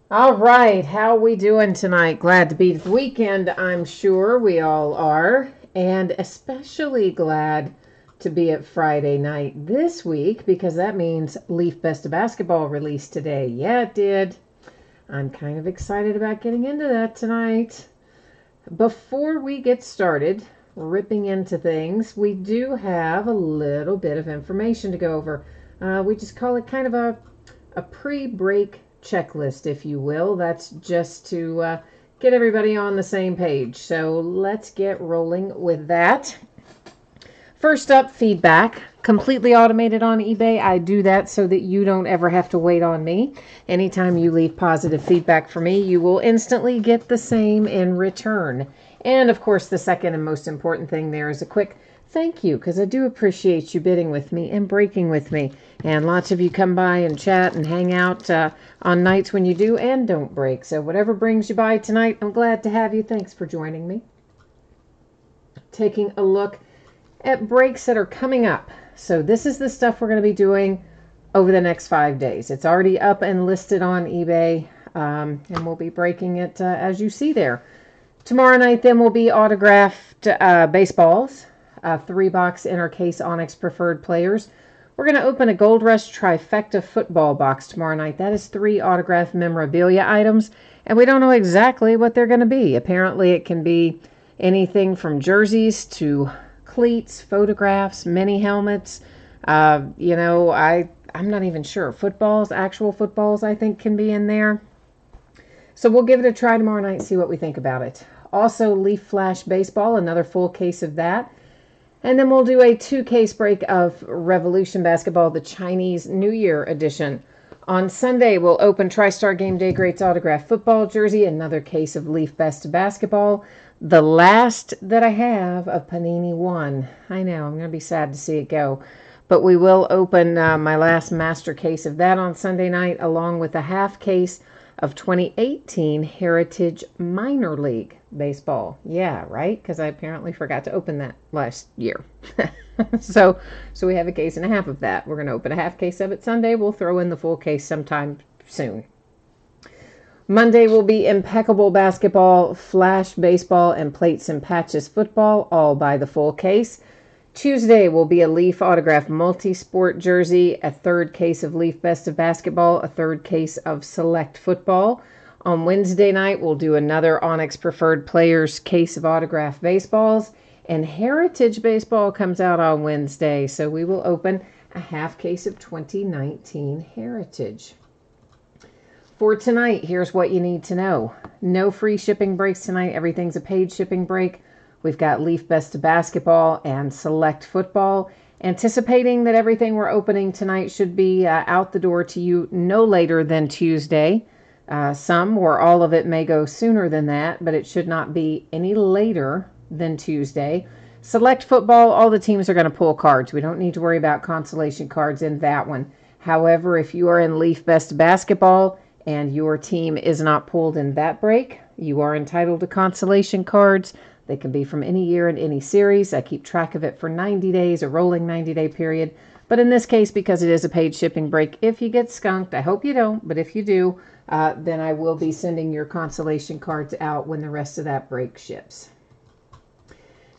All right, how we doing tonight? Glad to be at the weekend, I'm sure we all are, and especially glad to be at Friday night this week because that means Leaf Best of Basketball released today. Yeah, it did. I'm kind of excited about getting into that tonight. Before we get started ripping into things, we do have a little bit of information to go over. We just call it kind of a pre-break checklist, if you will. That's just to get everybody on the same page. So let's get rolling with that. First up, feedback. Completely automated on eBay. I do that so that you don't ever have to wait on me. Anytime you leave positive feedback for me, you will instantly get the same in return. And of course, the second and most important thing there is a quick thank you, because I do appreciate you bidding with me and breaking with me. And lots of you come by and chat and hang out on nights when you do and don't break. So whatever brings you by tonight, I'm glad to have you. Thanks for joining me. Taking a look at breaks that are coming up. So this is the stuff we're going to be doing over the next 5 days. It's already up and listed on eBay, and we'll be breaking it as you see there. Tomorrow night then will be autographed baseballs, 3-box inner case Onyx Preferred Players. We're going to open a Gold Rush Trifecta football box tomorrow night. That is 3 autographed memorabilia items, and we don't know exactly what they're going to be. Apparently it can be anything from jerseys to cleats, photographs, mini helmets. I'm not even sure. Footballs, actual footballs, I think can be in there. So we'll give it a try tomorrow night and see what we think about it. Also, Leaf Flash Baseball, another full case of that. And then we'll do a 2-case break of Revolution Basketball, the Chinese New Year edition. On Sunday, we'll open TriStar Game Day Greats Autograph Football Jersey, another case of Leaf Best Basketball. The last that I have of Panini 1. I know, I'm going to be sad to see it go. But we will open my last master case of that on Sunday night, along with a half case of 2018 Heritage Minor League Baseball. Yeah, right? Because I apparently forgot to open that last year. So we have a case and a half of that. We're going to open a half case of it Sunday. We'll throw in the full case sometime soon. Monday will be Impeccable Basketball, Flash Baseball, and Plates and Patches Football, all by the full case. Tuesday will be a Leaf Autograph Multi-Sport Jersey, a 3rd case of Leaf Best of Basketball, a 3rd case of Select Football. On Wednesday night, we'll do another Onyx Preferred Players case of Autograph Baseballs. And Heritage Baseball comes out on Wednesday, so we will open a half case of 2019 Heritage. For tonight, here's what you need to know. No free shipping breaks tonight. Everything's a paid shipping break. We've got Leaf Best of Basketball and Select Football. Anticipating that everything we're opening tonight should be out the door to you no later than Tuesday. Some or all of it may go sooner than that, but it should not be any later than Tuesday. Select Football, all the teams are going to pull cards. We don't need to worry about consolation cards in that one. However, if you are in Leaf Best Basketball and your team is not pulled in that break, you are entitled to consolation cards. They can be from any year and any series. I keep track of it for 90 days, a rolling 90-day period. But in this case, because it is a paid shipping break, if you get skunked, I hope you don't, but if you do, then I will be sending your consolation cards out when the rest of that break ships.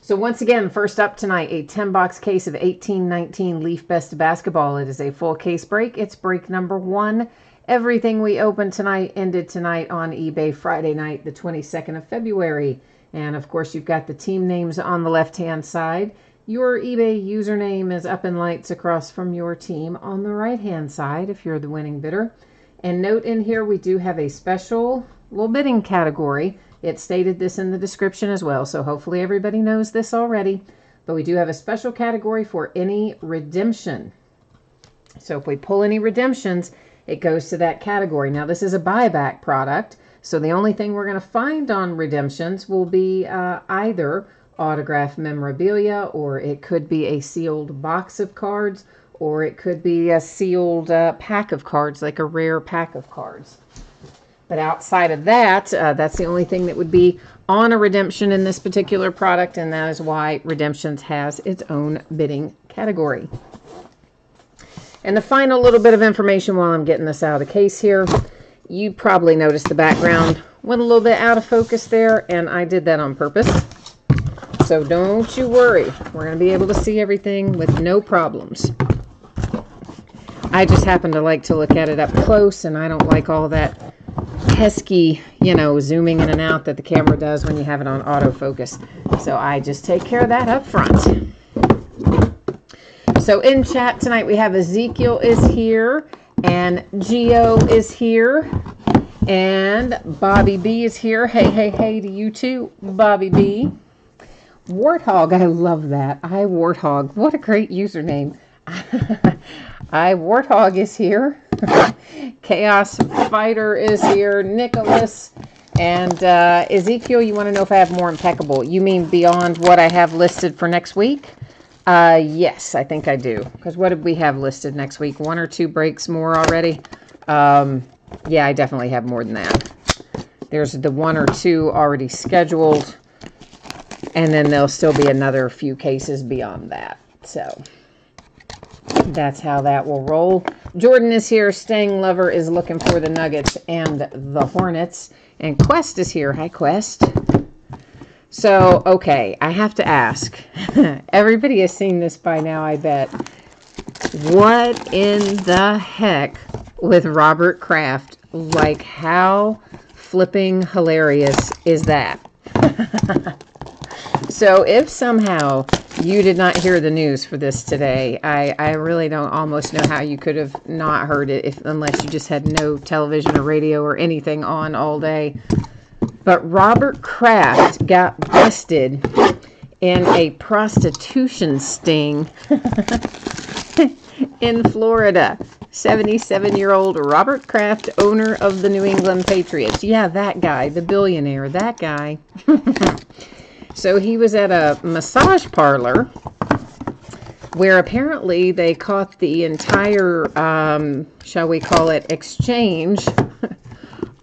So once again, first up tonight, a 10-box case of 1819 Leaf Best Basketball. It is a full case break. It's break number 1. Everything we opened tonight ended tonight on eBay Friday night, the 22nd of February. And of course, you've got the team names on the left-hand side. Your eBay username is up in lights across from your team on the right-hand side if you're the winning bidder. And note in here, we do have a special little bidding category. It stated this in the description as well, so hopefully everybody knows this already. But we do have a special category for any redemption. So if we pull any redemptions, it goes to that category. Now, this is a buyback product. So the only thing we're going to find on redemptions will be either autograph memorabilia, or it could be a sealed box of cards, or it could be a sealed pack of cards, like a rare pack of cards. But outside of that, that's the only thing that would be on a redemption in this particular product, and that is why redemptions has its own bidding category. And the final little bit of information while I'm getting this out of the case here you probably noticed the background went a little bit out of focus there, and I did that on purpose. So don't you worry. We're going to be able to see everything with no problems. I just happen to like to look at it up close, and I don't like all that pesky, zooming in and out that the camera does when you have it on autofocus. So I just take care of that up front. So in chat tonight we have Ezekiel is here, and Geo is here, and Bobby B is here. Hey, hey, hey to you too, Bobby B. Warthog, I love that. iWarthog, what a great username. iWarthog is here. Chaos Fighter is here. Nicholas. And Ezekiel, you want to know if I have more impeccable. You mean beyond what I have listed for next week? Yes, I think I do. Because what did we have listed next week? 1 or 2 breaks more already? Yeah, I definitely have more than that. There's the 1 or 2 already scheduled. And then there'll still be another few cases beyond that. So that's how that will roll. Jordan is here. Staying Lover is looking for the Nuggets and the Hornets. And Quest is here. Hi, Quest. So, okay, I have to ask. Everybody has seen this by now, I bet. What in the heck with Robert Kraft? Like, how flipping hilarious is that? So if somehow you did not hear the news for this today, I really don't almost know how you could have not heard it unless you just had no television or radio or anything on all day. But Robert Kraft got busted in a prostitution sting in Florida. 77-year-old Robert Kraft, owner of the New England Patriots. Yeah, that guy, the billionaire, that guy. So he was at a massage parlor where apparently they caught the entire, shall we call it, exchange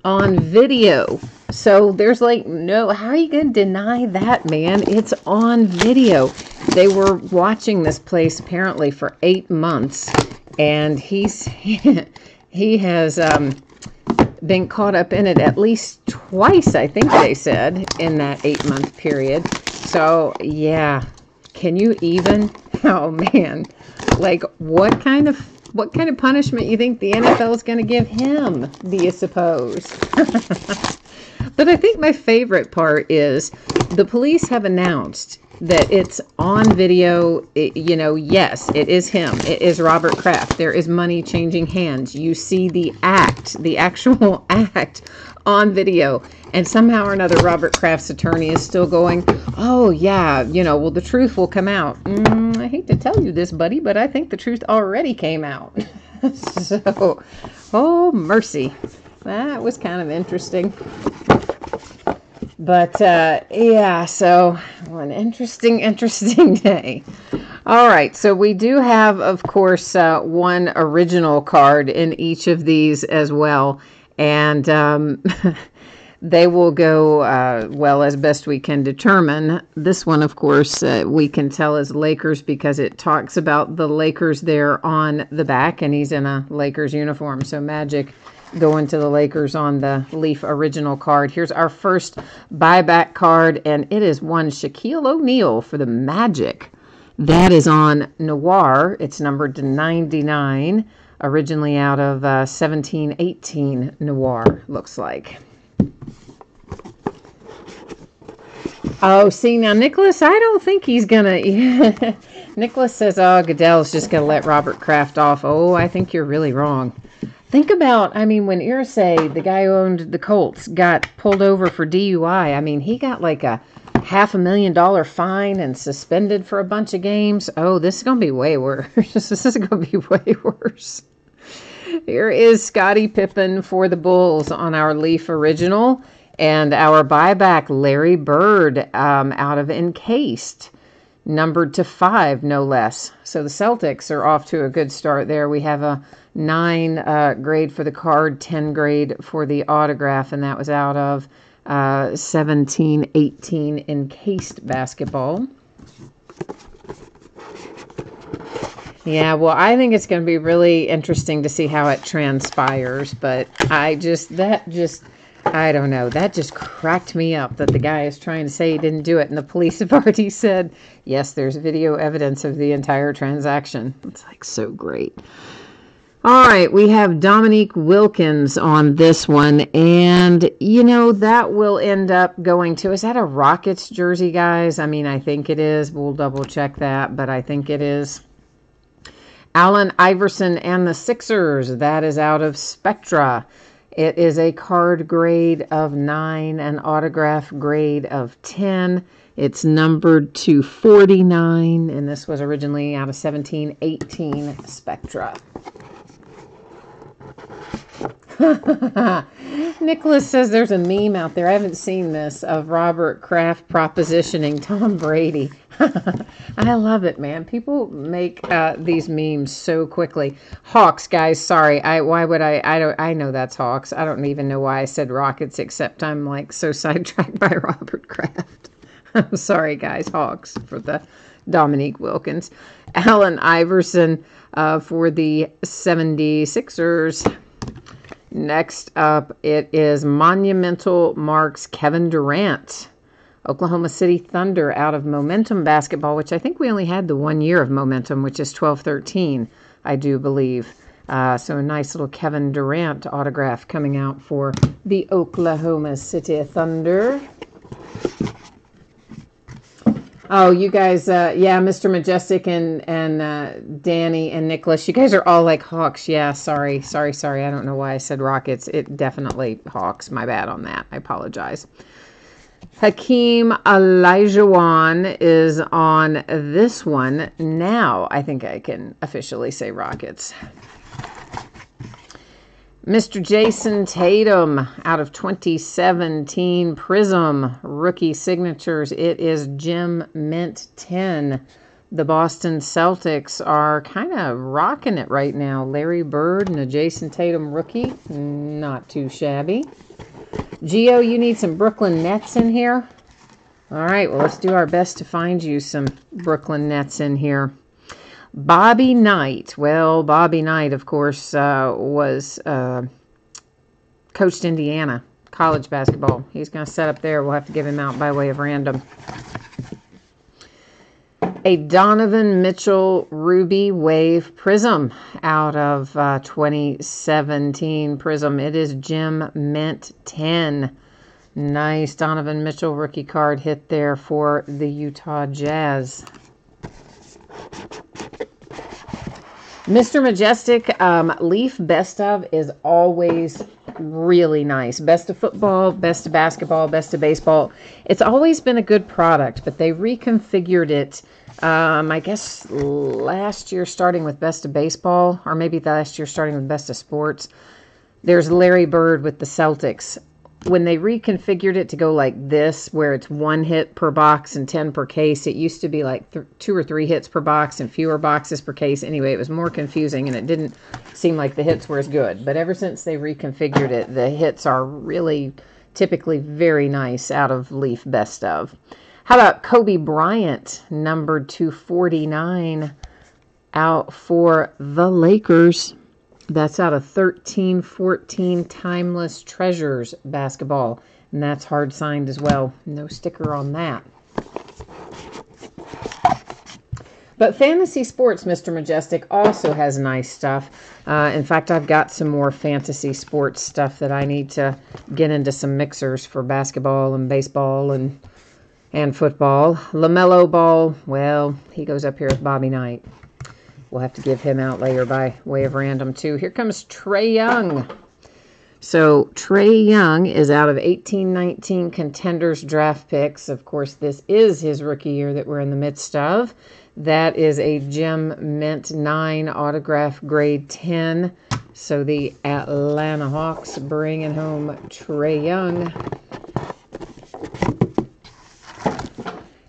on video. So there's like, no, how are you going to deny that, man? It's on video. They were watching this place apparently for 8 months, and he has been caught up in it at least twice, I think they said, in that 8-month period. So yeah, can you even? Oh man, like what kind of punishment you think the NFL is going to give him? Do you suppose? But I think my favorite part is the police have announced that it's on video. Yes, it is him. It is Robert Kraft. There is money changing hands. You see the actual act on video. And somehow or another, Robert Kraft's attorney is still going, oh, yeah, well, the truth will come out. I hate to tell you this, buddy, but I think the truth already came out. So, oh, mercy. That was kind of interesting. But, yeah, so an interesting day. All right, so we do have, of course, one original card in each of these as well. And they will go, well, as best we can determine. This one, of course, we can tell is Lakers because it talks about the Lakers there on the back, and he's in a Lakers uniform. So Magic going to the Lakers on the Leaf original card. Here's our first buyback card, and it is one Shaquille O'Neal for the Magic. That is on Noir. It's numbered to 99, originally out of 1718 Noir, looks like. Oh, see, now Nicholas, I don't think he's gonna. Nicholas says, oh, Goodell's just gonna let Robert Kraft off. Oh, I think you're really wrong. Think about, when Irsay, the guy who owned the Colts, got pulled over for DUI, he got like a $500,000 fine and suspended for a bunch of games. Oh, this is going to be way worse. This is going to be way worse. Here is Scottie Pippen for the Bulls on our Leaf original, and our buyback, Larry Bird, out of Encased, numbered to 5, no less. So the Celtics are off to a good start there. We have a 9 grade for the card, 10 grade for the autograph, and that was out of 1718 Encased basketball. Yeah, well, I think it's going to be really interesting to see how it transpires, but I don't know. That just cracked me up that the guy is trying to say he didn't do it, and the police have already said, yes, there's video evidence of the entire transaction. It's like so great. All right, we have Dominique Wilkins on this one, and that will end up going to, is that a Rockets jersey, guys? I mean, I think it is. We'll double check that, but I think it is. Allen Iverson and the Sixers, that is out of Spectra. It is a card grade of 9, an autograph grade of 10. It's numbered to 49, and this was originally out of 1718 Spectra. Nicholas says there's a meme out there. I haven't seen this of Robert Kraft propositioning Tom Brady. I love it, man. People make these memes so quickly. Hawks, guys. Sorry. I know that's Hawks. I don't even know why I said Rockets, except I'm like so sidetracked by Robert Kraft. I'm sorry, guys. Hawks for the Dominique Wilkins. Allen Iverson for the 76ers. Next up, it is Monumental Marks Kevin Durant. Oklahoma City Thunder out of Momentum Basketball, which I think we only had the 1 year of Momentum, which is 12-13, I do believe. So a nice little Kevin Durant autograph coming out for the Oklahoma City Thunder. Oh, you guys, yeah, Mr. Majestic and Danny and Nicholas, you guys are all like Hawks. Yeah, sorry. I don't know why I said Rockets. It definitely Hawks. My bad on that. I apologize. Hakeem Olajuwon is on this one. Now I think I can officially say Rockets. Mr. Jason Tatum out of 2017 Prism rookie signatures. It is Gem Mint 10. The Boston Celtics are kind of rocking it right now. Larry Bird and a Jason Tatum rookie. Not too shabby. Gio, you need some Brooklyn Nets in here? All right, well, let's do our best to find you some Brooklyn Nets in here. Bobby Knight. Well, Bobby Knight, of course, was coached Indiana college basketball. He's going to set up there. We'll have to give him out by way of random. A Donovan Mitchell Ruby Wave Prism out of 2017 Prism. It is Gem Mint 10. Nice Donovan Mitchell rookie card hit there for the Utah Jazz. Mr. Majestic, Leaf Best Of is always really nice. Best of football, best of basketball, best of baseball. It's always been a good product, but they reconfigured it, I guess, last year starting with best of baseball, or maybe last year starting with best of sports. There's Larry Bird with the Celtics. When they reconfigured it to go like this, where it's 1 hit per box and 10 per case, it used to be like 2 or 3 hits per box and fewer boxes per case. Anyway, it was more confusing, and it didn't seem like the hits were as good. But ever since they reconfigured it, the hits are really typically very nice out of Leaf Best Of. How about Kobe Bryant, numbered 249, out for the Lakers? That's out of 13-14 Timeless Treasures basketball. And that's hard signed as well. No sticker on that. But Fantasy Sports, Mr. Majestic, also has nice stuff. In fact, I've got some more Fantasy Sports stuff that I need to get into some mixers for basketball and baseball and football. LaMelo Ball, well, he goes up here with Bobby Knight. We'll have to give him out later by way of random, too. Here comes Trae Young. So Trae Young is out of 18-19 Contenders draft picks. Of course, this is his rookie year that we're in the midst of. That is a Gem Mint 9 autograph grade 10. So the Atlanta Hawks bringing home Trae Young.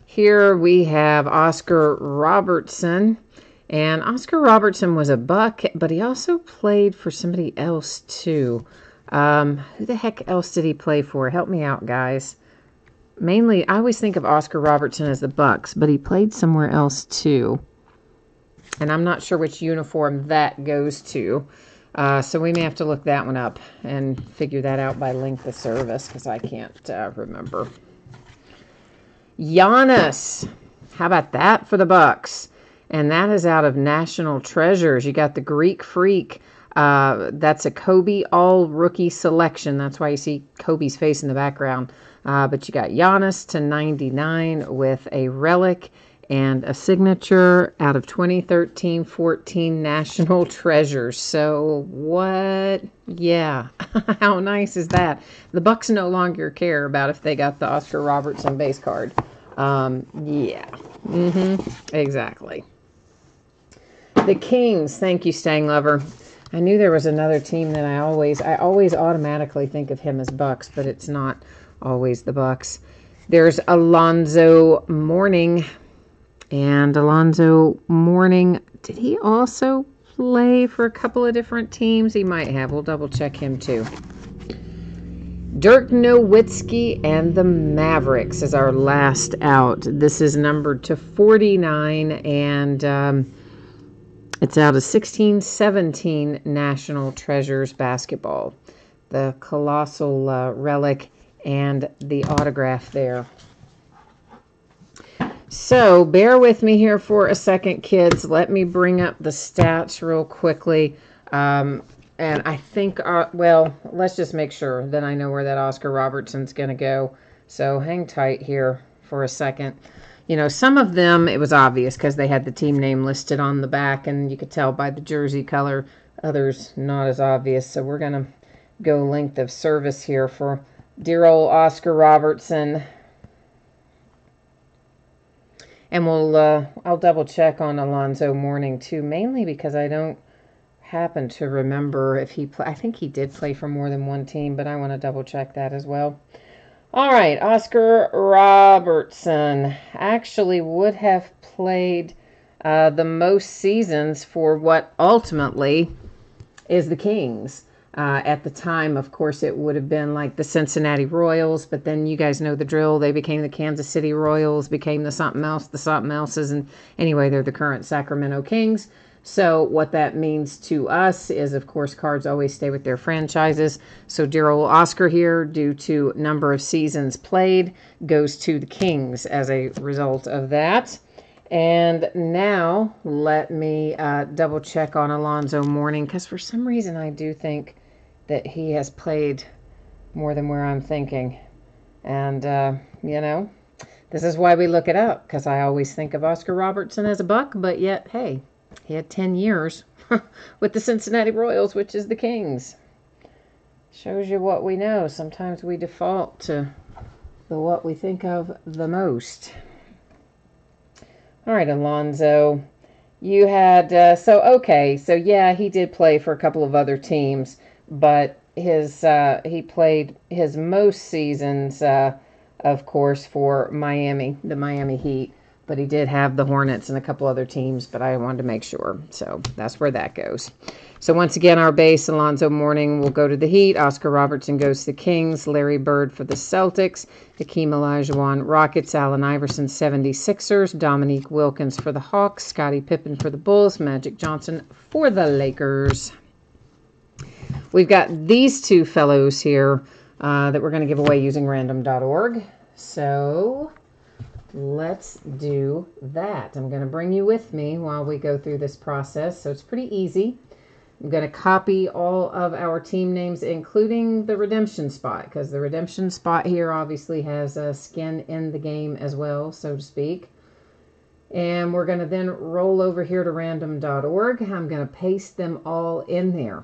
Here we have Oscar Robertson. And Oscar Robertson was a Buck, but he also played for somebody else, too. Who the heck else did he play for? Help me out, guys. Mainly, I always think of Oscar Robertson as the Bucks, but he played somewhere else, too. And I'm not sure which uniform that goes to. So we may have to look that one up and figure that out by length of service because I can't remember. Giannis. How about that for the Bucks? And that is out of National Treasures. You got the Greek Freak. That's a Kobe all-rookie selection. That's why you see Kobe's face in the background. But you got Giannis to 99 with a relic and a signature out of 2013-14 National Treasures. So what? Yeah. How nice is that? The Bucks no longer care about if they got the Oscar Robertson base card. Yeah. Exactly. The Kings. Thank you, Stang Lover. I knew there was another team that I always automatically think of him as Bucks, but it's not always the Bucks. There's Alonzo Mourning. And Alonzo Mourning, did he also play for a couple of different teams? He might have. We'll double check him too. Dirk Nowitzki and the Mavericks is our last out. This is numbered to 49, and it's out of 16-17 National Treasures basketball. The colossal relic and the autograph there. So bear with me here for a second, kids. Let me bring up the stats real quickly. And I think, well, let's just make sure that I know where that Oscar Robertson's going to go. So hang tight here for a second. You know, some of them, it was obvious because they had the team name listed on the back, and you could tell by the jersey color. Others, not as obvious. So we're going to go length of service here for dear old Oscar Robertson. And I'll double check on Alonzo Mourning too, mainly because I don't happen to remember if he I think he did play for more than one team, but I want to double check that as well. All right, Oscar Robertson actually would have played the most seasons for what ultimately is the Kings. At the time, of course, it would have been like the Cincinnati Royals, but then you guys know the drill. They became the Kansas City Royals, became the something else's, and anyway, they're the current Sacramento Kings. So what that means to us is, of course, cards always stay with their franchises. So dear old Oscar here, due to number of seasons played, goes to the Kings as a result of that. And now let me double check on Alonzo Mourning, because for some reason I do think that he has played more than where I'm thinking. And, you know, this is why we look it up, because I always think of Oscar Robertson as a Buck, but yet, hey, he had 10 years with the Cincinnati Royals, which is the Kings. Shows you what we know. Sometimes we default to the what we think of the most. All right, Alonzo, you had, so yeah, he did play for a couple of other teams, but he played his most seasons, of course, for Miami, the Miami Heat, but he did have the Hornets and a couple other teams, but I wanted to make sure, so that's where that goes. So once again, our base, Alonzo Mourning will go to the Heat, Oscar Robertson goes to the Kings, Larry Bird for the Celtics, Hakeem Olajuwon Rockets, Allen Iverson 76ers, Dominique Wilkins for the Hawks, Scottie Pippen for the Bulls, Magic Johnson for the Lakers. We've got these two fellows here that we're going to give away using random.org. So let's do that. I'm going to bring you with me while we go through this process. So it's pretty easy. I'm going to copy all of our team names, including the redemption spot, because the redemption spot here obviously has a skin in the game as well, so to speak. And we're going to then roll over here to random.org. I'm going to paste them all in there.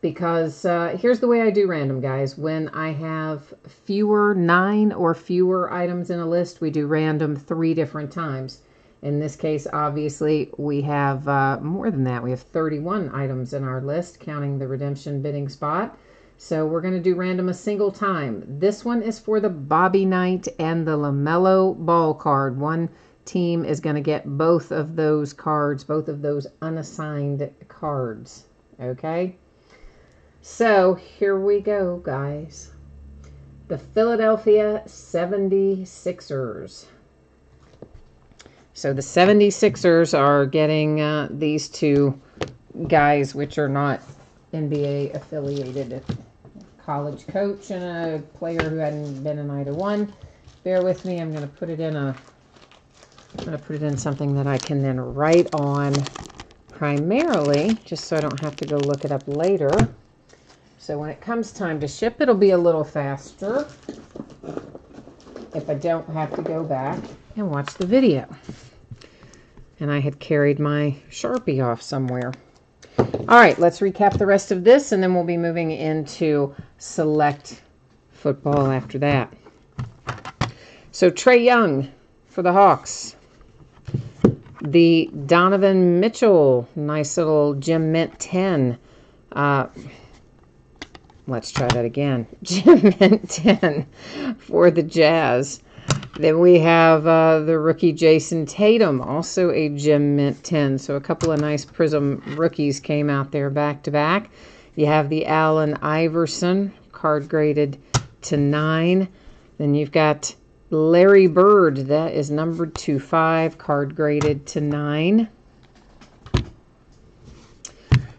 Because here's the way I do random, guys. When I have 9 or fewer items in a list, we do random 3 different times. In this case, obviously, we have more than that. We have 31 items in our list, counting the redemption bidding spot. So we're going to do random a single time. This one is for the Bobby Knight and the LaMelo Ball card. One team is going to get both of those cards, both of those unassigned cards. Okay? So here we go, guys. The Philadelphia 76ers. So the 76ers are getting these two guys, which are not NBA affiliated. A college coach and a player who hadn't been in either one. Bear with me. I'm going to put it in something that I can then write on primarily, just so I don't have to go look it up later. So when it comes time to ship, it'll be a little faster if I don't have to go back and watch the video. And I had carried my Sharpie off somewhere. All right, let's recap the rest of this, and then we'll be moving into select football after that. So Trae Young for the Hawks. The Donovan Mitchell, nice little Gem Mint 10. Let's try that again. Gem Mint 10 for the Jazz. Then we have the rookie Jason Tatum, also a Gem Mint 10. So a couple of nice Prism rookies came out there back to back. You have the Allen Iverson, card graded to 9. Then you've got Larry Bird, that is numbered to 5, card graded to 9.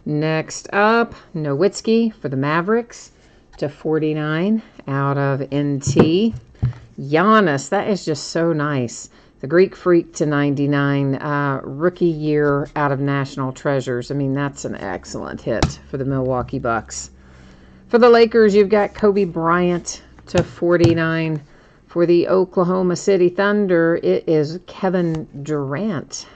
Next up, Nowitzki for the Mavericks to 49 out of NT. Giannis, that is just so nice. The Greek Freak to 99, rookie year out of National Treasures. I mean, that's an excellent hit for the Milwaukee Bucks. For the Lakers, you've got Kobe Bryant to 49. For the Oklahoma City Thunder, it is Kevin Durant.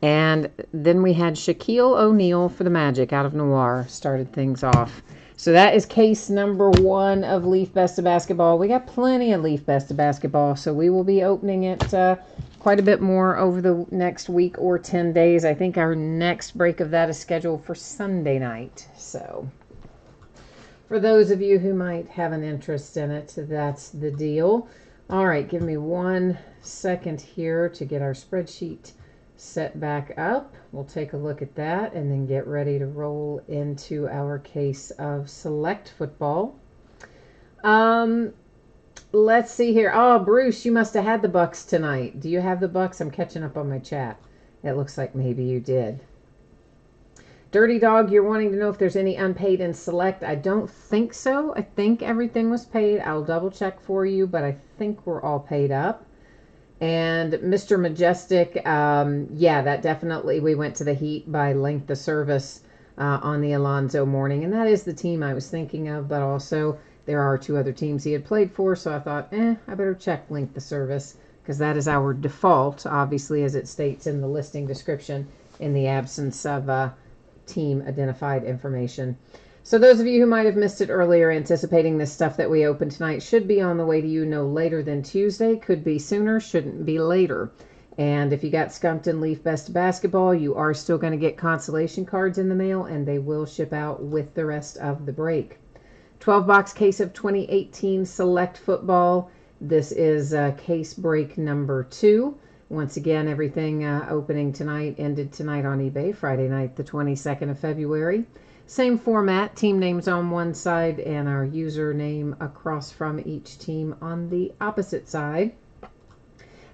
And then we had Shaquille O'Neal for the Magic out of Noir, started things off. So that is case number 1 of Leaf Best of Basketball. We got plenty of Leaf Best of Basketball, so we will be opening it quite a bit more over the next week or 10 days. I think our next break of that is scheduled for Sunday night. So for those of you who might have an interest in it, that's the deal. All right, give me 1 second here to get our spreadsheet set back up. We'll take a look at that and then get ready to roll into our case of select football. Let's see here. Oh, Bruce, you must have had the Bucks tonight. Do you have the Bucks? I'm catching up on my chat. It looks like maybe you did. Dirty Dog, you're wanting to know if there's any unpaid in select. I don't think so. I think everything was paid. I'll double check for you, but I think we're all paid up. And Mr. Majestic, yeah, that definitely, we went to the Heat by length of service on the Alonzo morning. And that is the team I was thinking of, but also there are 2 other teams he had played for. So I thought, I better check length of service, because that is our default, obviously, as it states in the listing description, in the absence of team identified information. So those of you who might have missed it earlier, anticipating this stuff that we open tonight should be on the way to you no later than Tuesday. Could be sooner, shouldn't be later. And if you got skunked in Leaf Best Basketball, you are still going to get consolation cards in the mail, and they will ship out with the rest of the break. 12-box case of 2018 Select Football. This is case break number 2. Once again, everything opening tonight, ended tonight on eBay, Friday night, the 22nd of February. Same format, team names on one side and our username across from each team on the opposite side.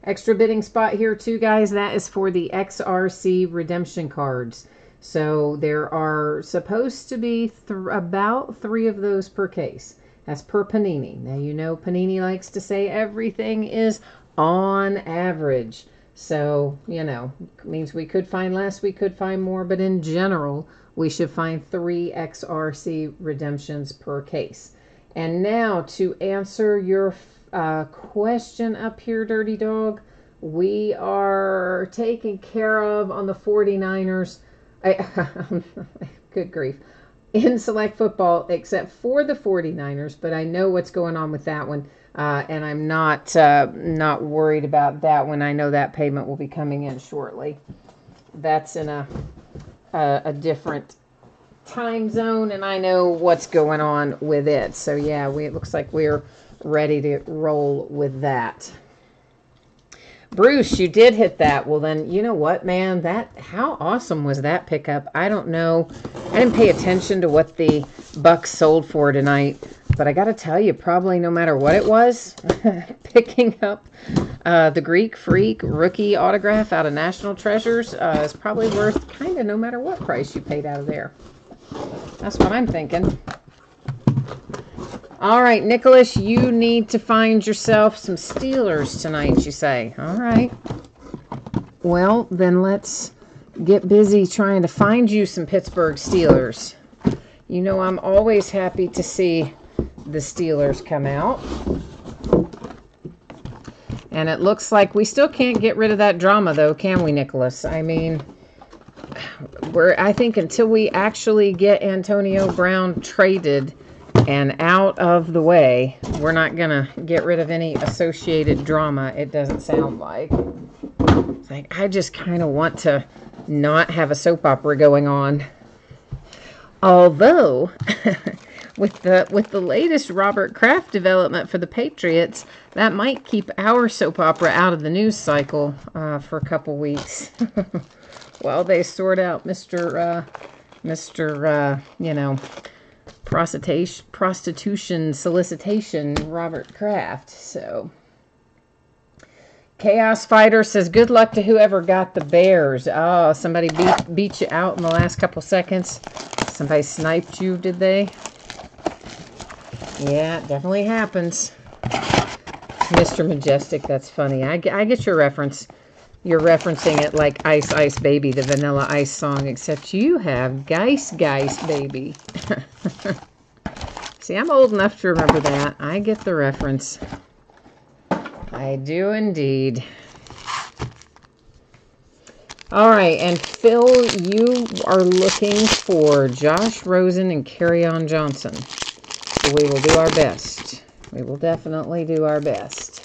Extra bidding spot here too, guys. That is for the XRC redemption cards. So there are supposed to be about 3 of those per case. That's per Panini. Now, you know Panini likes to say everything is on average. So, you know, means we could find less, we could find more, but in general, we should find 3 XRC redemptions per case. And now to answer your question up here, Dirty Dog, we are taken care of on the 49ers. Good grief. In select football, except for the 49ers, but I know what's going on with that one. And I'm not worried about that one. I know that payment will be coming in shortly. That's in a different time zone, and I know what's going on with it. So yeah, it looks like we're ready to roll with that. Bruce, you did hit that. Well, then, you know what, man? How awesome was that pickup? I don't know. I didn't pay attention to what the Bucks sold for tonight, but I got to tell you, probably no matter what it was, picking up The Greek Freak rookie autograph out of National Treasures is probably worth kind of no matter what price you paid out of there. That's what I'm thinking. All right, Nicholas, you need to find yourself some Steelers tonight, you say. All right. Well, then let's get busy trying to find you some Pittsburgh Steelers. You know, I'm always happy to see the Steelers come out. And it looks like we still can't get rid of that drama, though, can we, Nicholas? I mean, I think until we actually get Antonio Brown traded and out of the way, we're not going to get rid of any associated drama, it doesn't sound like. It's like, I just kind of want to not have a soap opera going on. Although, with the latest Robert Kraft development for the Patriots, that might keep our soap opera out of the news cycle for a couple weeks while they sort out Mr. You know, prostitution solicitation Robert Kraft. So, Chaos Fighter says, good luck to whoever got the Bears. Oh, somebody beat you out in the last couple seconds. Somebody sniped you, did they? Yeah, it definitely happens. Mr. Majestic, that's funny. I get your reference. You're referencing it like Ice Ice Baby, the Vanilla Ice song, except you have Geist Geist Baby. See, I'm old enough to remember that. I get the reference. I do indeed. All right, and Phil, you are looking for Josh Rosen and Kerryon Johnson. So we will do our best. We will definitely do our best.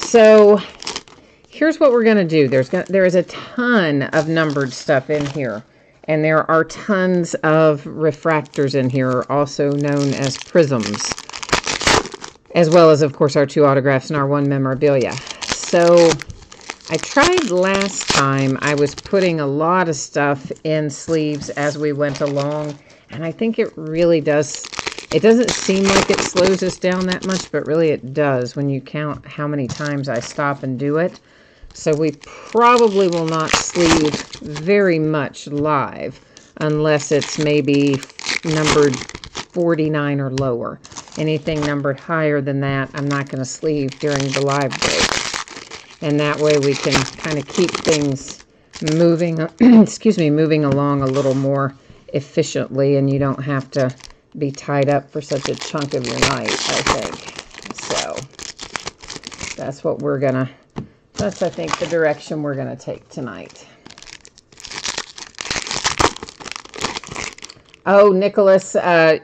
So here's what we're going to do. There is a ton of numbered stuff in here. And there are tons of refractors in here, also known as prisms. As well as, of course, our 2 autographs and our 1 memorabilia. So I tried last time. I was putting a lot of stuff in sleeves as we went along. And I think it really does. It doesn't seem like it slows us down that much, but really it does when you count how many times I stop and do it. So we probably will not sleeve very much live unless it's maybe numbered 49 or lower. Anything numbered higher than that, I'm not going to sleeve during the live break. And that way we can kind of keep things moving, moving along a little more efficiently, and you don't have to be tied up for such a chunk of your night, I think. So that's what we're going to... That's, I think, the direction we're going to take tonight. Oh, Nicholas,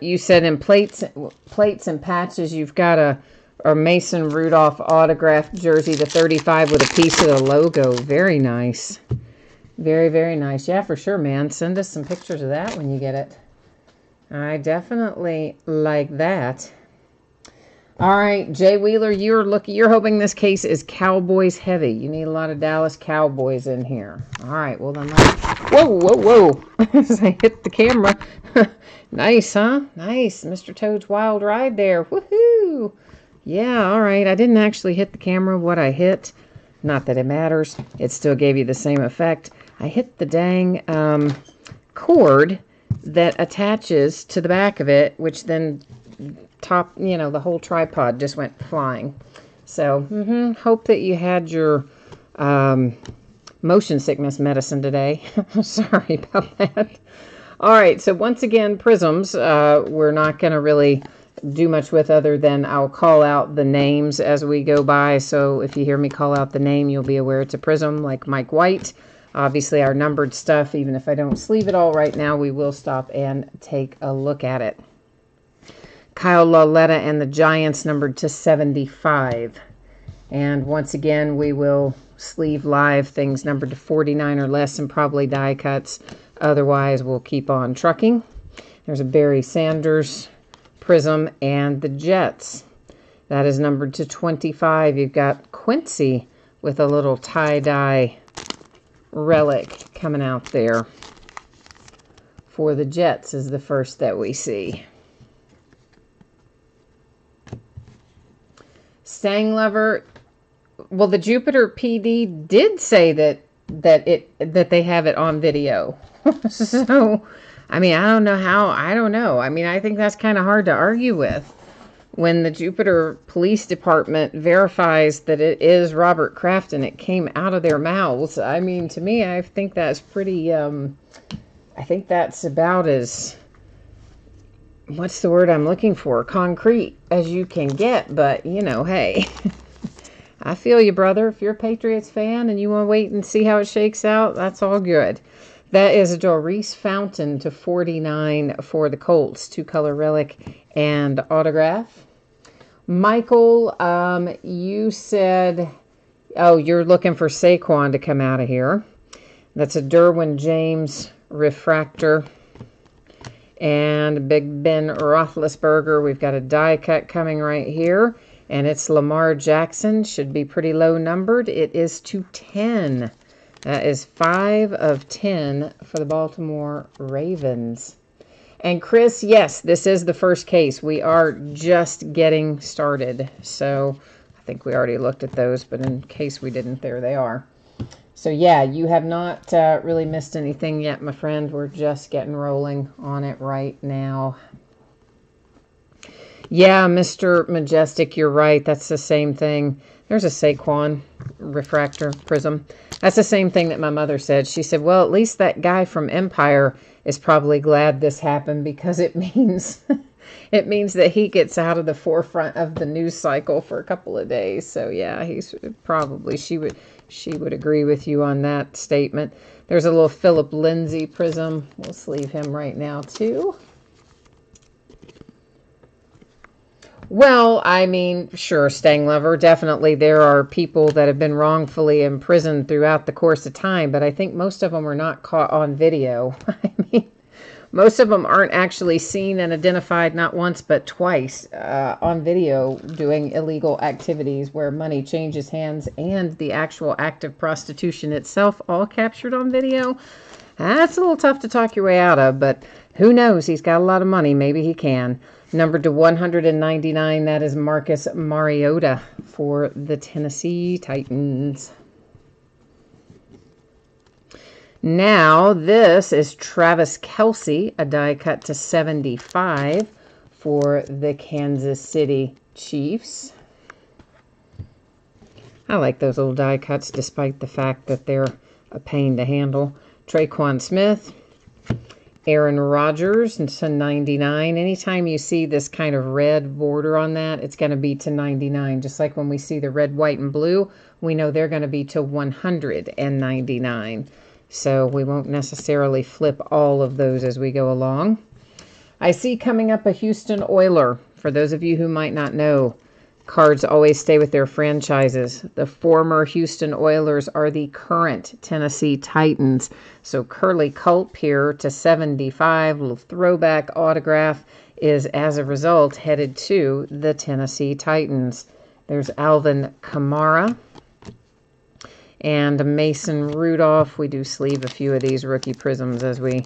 you said in plates and patches, you've got a Mason Rudolph autographed jersey, the 35 with a piece of the logo. Very nice. Very, very nice. Yeah, for sure, man. Send us some pictures of that when you get it. I definitely like that. All right, Jay Wheeler, you're hoping this case is Cowboys heavy. You need a lot of Dallas Cowboys in here. All right, well then, whoa! As I hit the camera. Nice, huh? Nice, Mr. Toad's Wild Ride there. Woohoo! Yeah, all right. I didn't actually hit the camera. What I hit, not that it matters. It still gave you the same effect. I hit the dang cord that attaches to the back of it, which then the whole tripod just went flying. So, hope that you had your motion sickness medicine today. Sorry about that. All right, so once again, prisms, we're not going to really do much with other than I'll call out the names as we go by. So if you hear me call out the name, you'll be aware it's a prism, like Mike White. Obviously, our numbered stuff, even if I don't sleeve it all right now, we will stop and take a look at it. Kyle Lauletta and the Giants numbered to 75. And once again, we will sleeve live things numbered to 49 or less and probably die cuts. Otherwise, we'll keep on trucking. There's a Barry Sanders prism and the Jets. That is numbered to 25. You've got Quincy with a little tie-dye relic coming out there. For the Jets is the first that we see. Stang Lover, well, the Jupiter PD did say that they have it on video. So, I mean, I don't know how. I don't know. I mean, I think that's kind of hard to argue with. When the Jupiter Police Department verifies that it is Robert Kraft and it came out of their mouths, I mean, to me, I think that's pretty, I think that's about as, what's the word I'm looking for, concrete as you can get. But, you know, hey, I feel you, brother. If you're a Patriots fan and you want to wait and see how it shakes out, that's all good. That is Doris Fountain to 49 for the Colts, 2-color relic and autograph. Michael, you said, oh, you're looking for Saquon to come out of here. That's a Derwin James refractor. And Big Ben Roethlisberger, we've got a die cut coming right here. And it's Lamar Jackson, should be pretty low numbered. It is to 10. That is 5 of 10 for the Baltimore Ravens. And Chris, yes, this is the first case. We are just getting started. So I think we already looked at those, but in case we didn't, there they are. So yeah, you have not really missed anything yet, my friend. We're just getting rolling on it right now. Yeah, Mr. Majestic, you're right. That's the same thing. There's a Saquon refractor prism. That's the same thing that my mother said. She said, well, at least that guy from Empire is probably glad this happened because it means it means that he gets out of the forefront of the news cycle for a couple of days. So yeah, he's probably, she would agree with you on that statement. There's a little Philip Lindsay prism. We'll sleeve him right now too. Well, I mean, sure, Stang Lover, definitely there are people that have been wrongfully imprisoned throughout the course of time, but I think most of them are not caught on video. I mean, most of them aren't actually seen and identified not once but twice on video doing illegal activities where money changes hands and the actual act of prostitution itself all captured on video. That's a little tough to talk your way out of, but who knows? He's got a lot of money. Maybe he can. Numbered to 199, that is Marcus Mariota for the Tennessee Titans. Now, this is Travis Kelce, a die cut to 75 for the Kansas City Chiefs. I like those little die cuts despite the fact that they're a pain to handle. Traquan Smith. Aaron Rodgers to 99. Anytime you see this kind of red border on that, it's going to be to 99. Just like when we see the red, white, and blue, we know they're going to be to 199. So we won't necessarily flip all of those as we go along. I see coming up a Houston Oiler. For those of you who might not know, cards always stay with their franchises. The former Houston Oilers are the current Tennessee Titans. So Curly Culp here to 75, little throwback autograph, is as a result headed to the Tennessee Titans. There's Alvin Kamara and Mason Rudolph. We do sleeve a few of these rookie prisms as we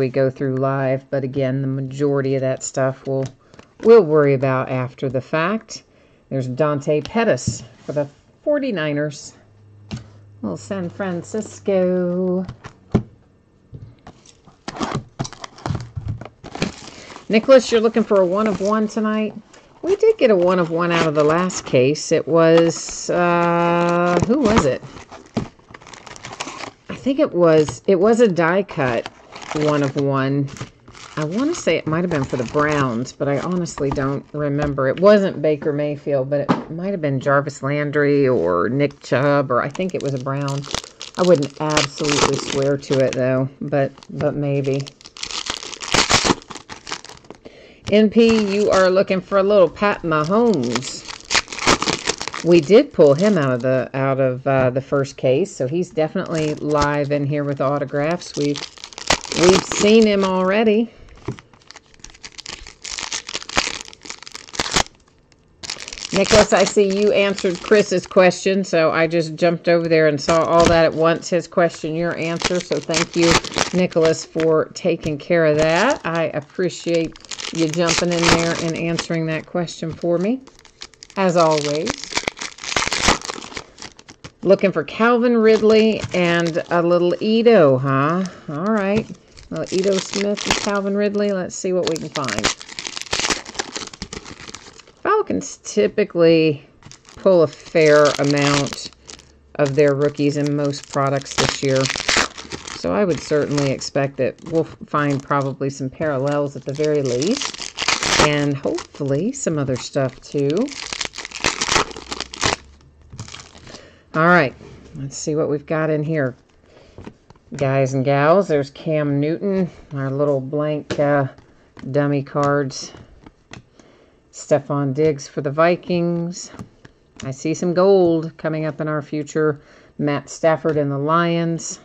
go through live, but again, the majority of that stuff we'll worry about after the fact. There's Dante Pettis for the 49ers. Little San Francisco. Nicholas, you're looking for a 1 of 1 tonight? We did get a 1 of 1 out of the last case. It was, who was it? I think it was a die cut 1 of 1. I want to say it might have been for the Browns, but I honestly don't remember. It wasn't Baker Mayfield, but it might have been Jarvis Landry or Nick Chubb, or I think it was a Brown. I wouldn't absolutely swear to it, though, but maybe. NP, you are looking for a little Pat Mahomes. We did pull him out of the first case, so he's definitely live in here with autographs. We've seen him already. Nicholas, I see you answered Chris's question, so I just jumped over there and saw all that at once. His question, your answer. So thank you, Nicholas, for taking care of that. I appreciate you jumping in there and answering that question for me. as always. Looking for Calvin Ridley and a little Ito, huh? All right. Well, Ito Smith and Calvin Ridley. Let's see what we can find. Falcons typically pull a fair amount of their rookies in most products this year. So I would certainly expect that we'll find probably some parallels at the very least. And hopefully some other stuff too. All right, let's see what we've got in here. Guys and gals, there's Cam Newton, our little blank dummy cards. Stephon Diggs for the Vikings. I see some gold coming up in our future. Matt Stafford and the Lions.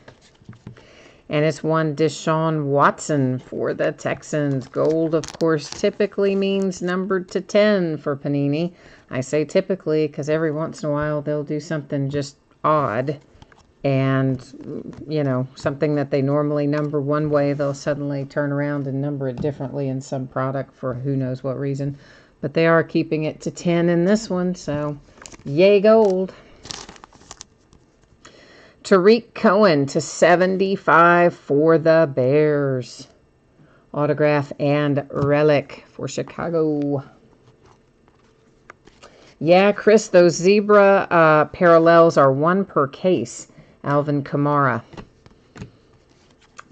And it's one Deshaun Watson for the Texans. Gold, of course, typically means numbered to 10 for Panini. I say typically because every once in a while they'll do something just odd. And, you know, something that they normally number one way, they'll suddenly turn around and number it differently in some product for who knows what reason. But they are keeping it to 10 in this one, so yay gold. Tariq Cohen to 75 for the Bears. Autograph and relic for Chicago. Yeah, Chris, those zebra parallels are 1 per case. Alvin Kamara.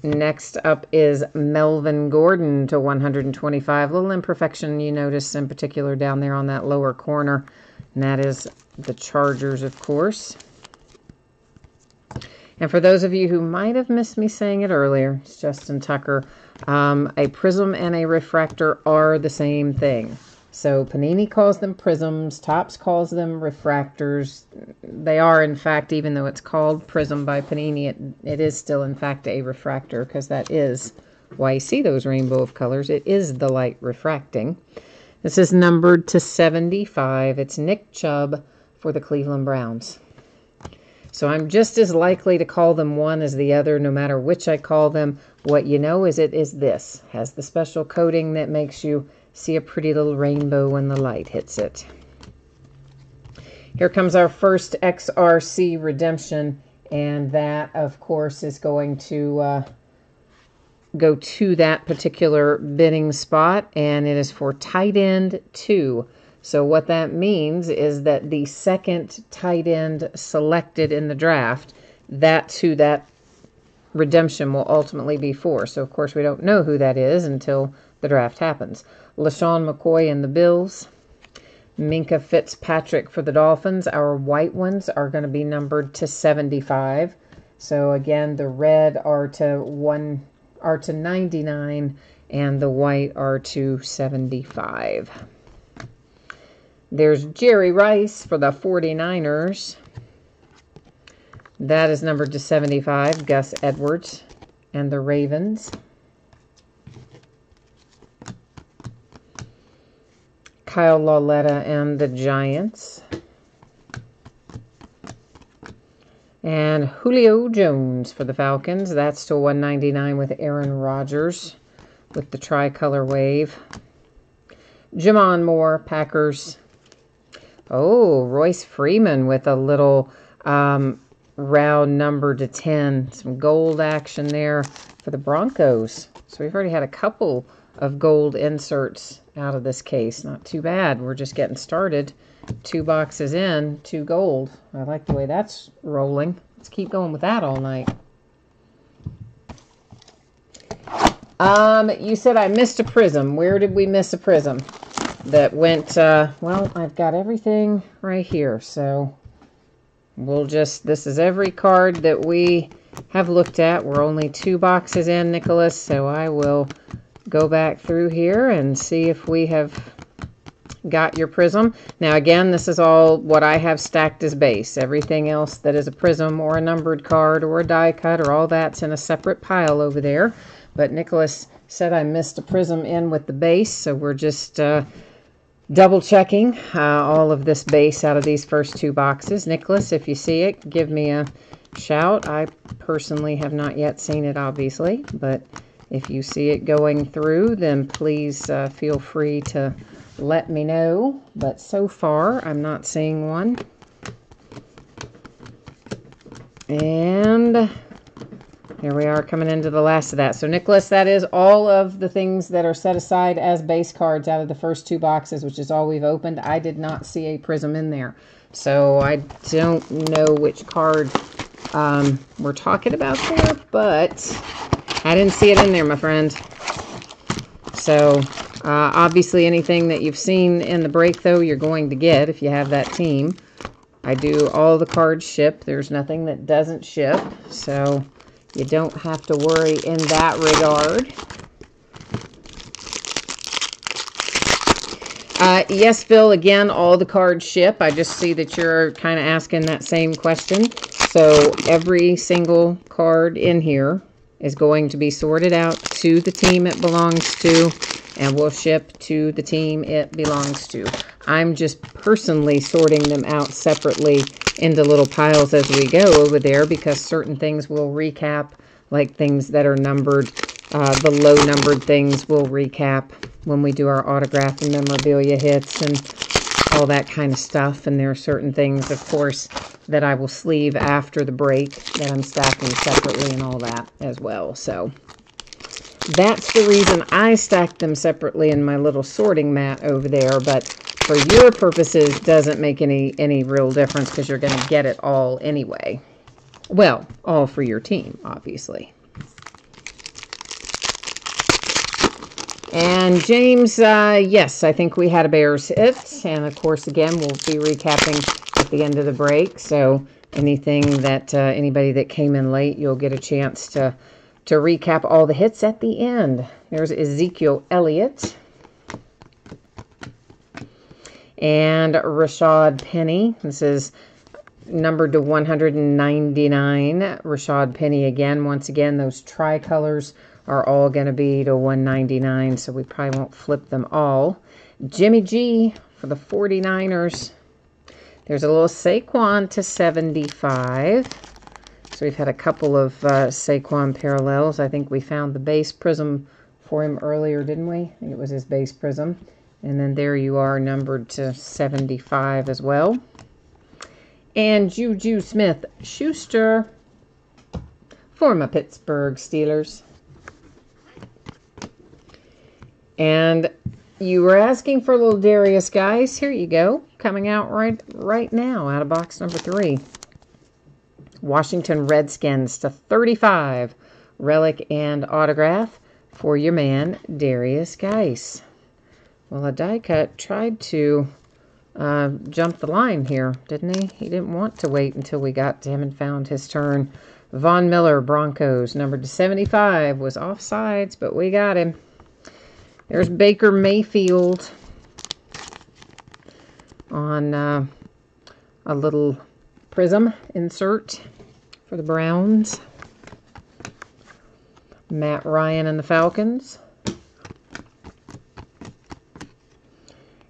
Next up is Melvin Gordon to 125. Little imperfection you notice in particular down there on that lower corner. And that is the Chargers, of course. And for those of you who might have missed me saying it earlier, it's Justin Tucker. A prism and a refractor are the same thing. So Panini calls them prisms. Topps calls them refractors. They are, in fact, even though it's called prism by Panini, it is still, in fact, a refractor because that is why you see those rainbow of colors. It is the light refracting. This is numbered to 75. It's Nick Chubb for the Cleveland Browns. So I'm just as likely to call them one as the other, no matter which I call them. What you know is it is this. Has the special coating that makes you see a pretty little rainbow when the light hits it. Here comes our first XRC redemption, and that, of course, is going to go to that particular bidding spot, and it is for tight end 2. So what that means is that the second tight end selected in the draft, that's who that redemption will ultimately be for. So, of course, we don't know who that is until the draft happens. LaShawn McCoy and the Bills. Minkah Fitzpatrick for the Dolphins. Our white ones are going to be numbered to 75. So, again, the red are to 99 and the white are to 75. There's Jerry Rice for the 49ers. That is numbered to 75. Gus Edwards and the Ravens. Kyle Lauletta and the Giants. And Julio Jones for the Falcons. That's to 199 with Aaron Rodgers with the tricolor wave. Jamon Moore, Packers. Oh, Royce Freeman with a little round number to 10. Some gold action there for the Broncos. So we've already had a couple of gold inserts out of this case. Not too bad. We're just getting started. 2 boxes in, 2 gold. I like the way that's rolling. Let's keep going with that all night. You said I missed a prism. Where did we miss a prism? That went, well, I've got everything right here, so we'll just, this is every card that we have looked at. We're only 2 boxes in, Nicholas, so I will go back through here and see if we have got your prism. Now, again, this is all what I have stacked as base. Everything else that is a prism or a numbered card or a die cut or all that's in a separate pile over there. But Nicholas said I missed a prism in with the base, so we're just double checking all of this base out of these first 2 boxes. Nicholas, if you see it, give me a shout. I personally have not yet seen it, obviously, but if you see it going through, then please feel free to let me know. But so far, I'm not seeing one. And here we are coming into the last of that. So, Nicholas, that is all of the things that are set aside as base cards out of the first 2 boxes, which is all we've opened. I did not see a prism in there. So, I don't know which card we're talking about there, but I didn't see it in there, my friend. So, obviously, anything that you've seen in the break, though, you're going to get if you have that team. I do all the cards ship. There's nothing that doesn't ship, so you don't have to worry in that regard. Yes, Phil, again, all the cards ship. I just see that you're kind of asking that same question. So every single card in here is going to be sorted out to the team it belongs to, and will ship to the team it belongs to. I'm just personally sorting them out separately into little piles as we go over there, because certain things will recap, like things that are numbered. The low numbered things will recap when we do our autograph and memorabilia hits and all that kind of stuff. And there are certain things, of course, that I will sleeve after the break that I'm stacking separately and all that as well. So that's the reason I stacked them separately in my little sorting mat over there. But for your purposes, doesn't make any real difference, because you're going to get it all anyway. Well, all for your team, obviously. And James, yes, I think we had a Bears hit. And of course, again, we'll be recapping at the end of the break. So anything that, anybody that came in late, you'll get a chance to recap all the hits at the end. There's Ezekiel Elliott. And Rashad Penny. This is numbered to 199. Rashad Penny again. Once again, those tricolors are all going to be to 199, so we probably won't flip them all. Jimmy G for the 49ers. There's a little Saquon to 75. So we've had a couple of Saquon parallels. I think we found the base prism for him earlier, didn't we? I think it was his base prism. And then there you are, numbered to 75 as well. And Juju Smith-Schuster for my Pittsburgh Steelers. And you were asking for a little Darius, guys. Here you go. Coming out right now out of box number 3. Washington Redskins to 35. Relic and autograph for your man, Darius Geis. Well, a die cut tried to jump the line here, didn't he? He didn't want to wait until we got to him and found his turn. Von Miller, Broncos, numbered to 75. Was offsides, but we got him. There's Baker Mayfield on a little prism insert for the Browns. Matt Ryan and the Falcons.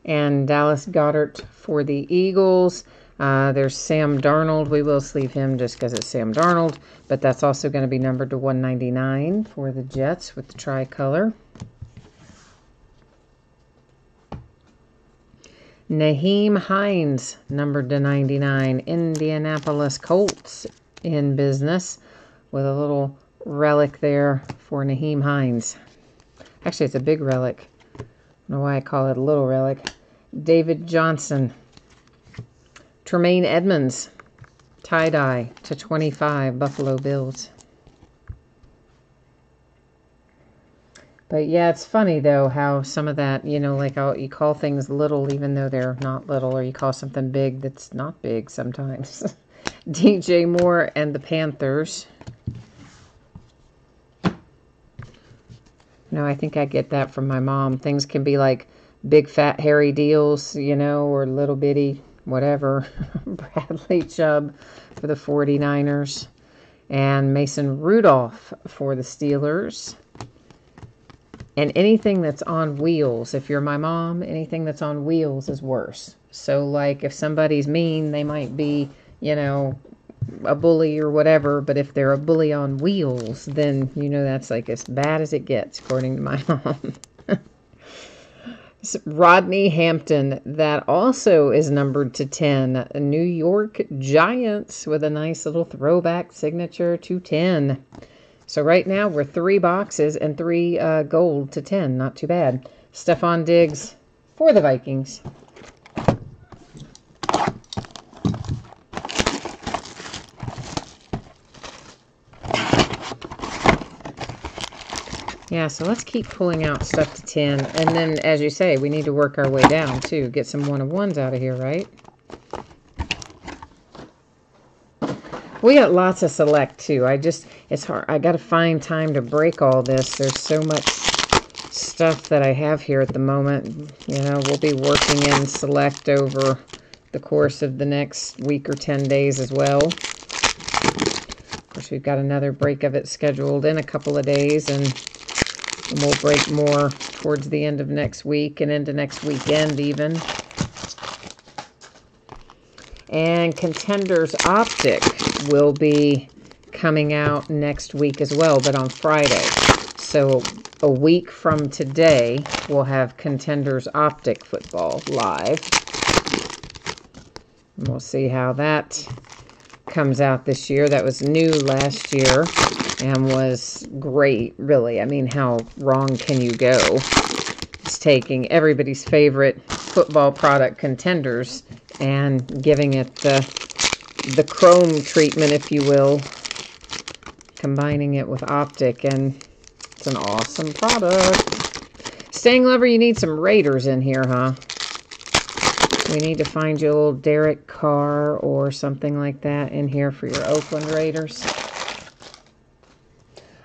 And Dallas Goedert for the Eagles. There's Sam Darnold. We will sleeve him just because it's Sam Darnold. But that's also going to be numbered to 199 for the Jets with the tricolor. Nyheim Hines, numbered to 99. Indianapolis Colts in business with a little relic there for Nyheim Hines. Actually, it's a big relic. I don't know why I call it a little relic. David Johnson. Tremaine Edmonds, tie-dye to 25, Buffalo Bills. But yeah, it's funny, though, how some of that, you know, like you call things little even though they're not little, or you call something big that's not big sometimes. DJ Moore and the Panthers. No, I think I get that from my mom. Things can be like big, fat, hairy deals, you know, or little bitty, whatever. Bradley Chubb for the 49ers. And Mason Rudolph for the Steelers. And anything that's on wheels, if you're my mom, anything that's on wheels is worse. So, like, if somebody's mean, they might be, you know, a bully or whatever. But if they're a bully on wheels, then, you know, that's like as bad as it gets, according to my mom. Rodney Hampton, that also is numbered to 10. New York Giants with a nice little throwback signature to 10. So right now we're 3 boxes and 3 gold to 10. Not too bad. Stefon Diggs for the Vikings. Yeah, so let's keep pulling out stuff to 10. And then, as you say, we need to work our way down, too. Get some 1-of-1s out of here, right? We got lots of select, too. It's hard. I got to find time to break all this. There's so much stuff that I have here at the moment. You know, we'll be working in select over the course of the next week or 10 days as well. Of course, we've got another break of it scheduled in a couple of days, and we'll break more towards the end of next week and into next weekend even. And Contenders Optic will be coming out next week as well, but on Friday. So a week from today, we'll have Contenders Optic football live. And we'll see how that comes out this year. That was new last year and was great, really. I mean, how wrong can you go? It's taking everybody's favorite football product, Contenders, and giving it the chrome treatment, if you will, combining it with Optic, and it's an awesome product. Staying Lover, you need some Raiders in here, huh? We need to find you a little Derek Carr or something like that in here for your Oakland Raiders.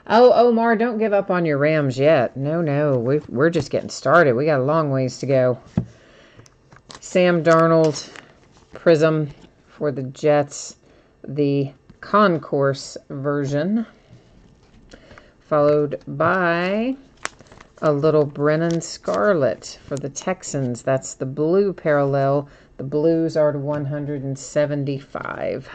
Oh, Omar, don't give up on your Rams yet. No, we're just getting started. We got a long ways to go. Sam Darnold, Prism for the Jets, the Concourse version, followed by a little Brennan Scarlett for the Texans. That's the blue parallel. The blues are to 175.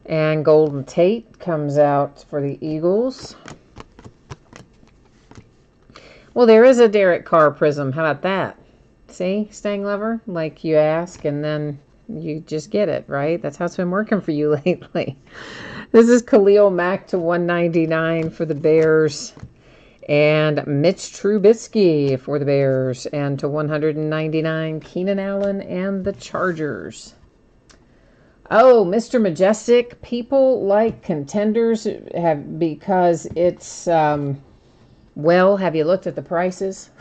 And Golden Tate comes out for the Eagles. Well, there is a Derek Carr Prism. How about that? See, Staying Lover? Like you ask, and then you just get it, right? That's how it's been working for you lately. This is Khalil Mack to 199 for the Bears. And Mitch Trubisky for the Bears. And to 199, Keenan Allen and the Chargers. Oh, Mr. Majestic, people like Contenders because it's, well, have you looked at the prices?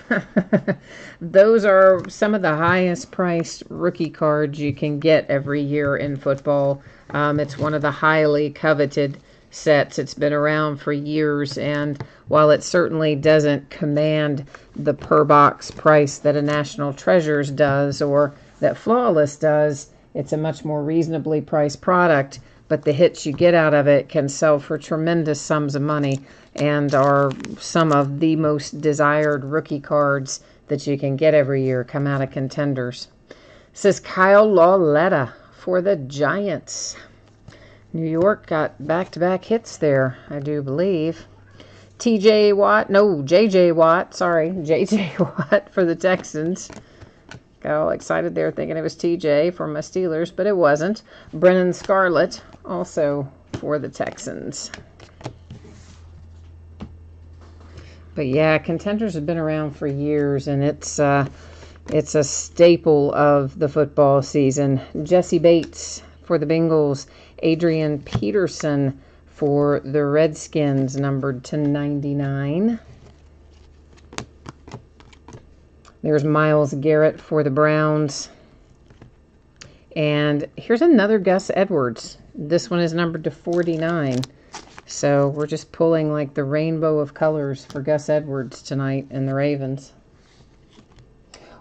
Those are some of the highest priced rookie cards you can get every year in football. It's one of the highly coveted sets. It's been around for years, and while it certainly doesn't command the per box price that a National Treasures does or that Flawless does, it's a much more reasonably priced product, but the hits you get out of it can sell for tremendous sums of money and are some of the most desired rookie cards that you can get every year come out of Contenders. This is Kyle Lauletta for the Giants. New York got back-to-back hits there, I do believe. J.J. Watt for the Texans. Got all excited there thinking it was TJ for my Steelers, but it wasn't. Brennan Scarlett also for the Texans. But yeah, Contenders have been around for years, and it's a staple of the football season. Jesse Bates for the Bengals. Adrian Peterson for the Redskins, numbered to 99. There's Myles Garrett for the Browns. And here's another Gus Edwards. This one is numbered to 49. So we're just pulling like the rainbow of colors for Gus Edwards tonight in the Ravens.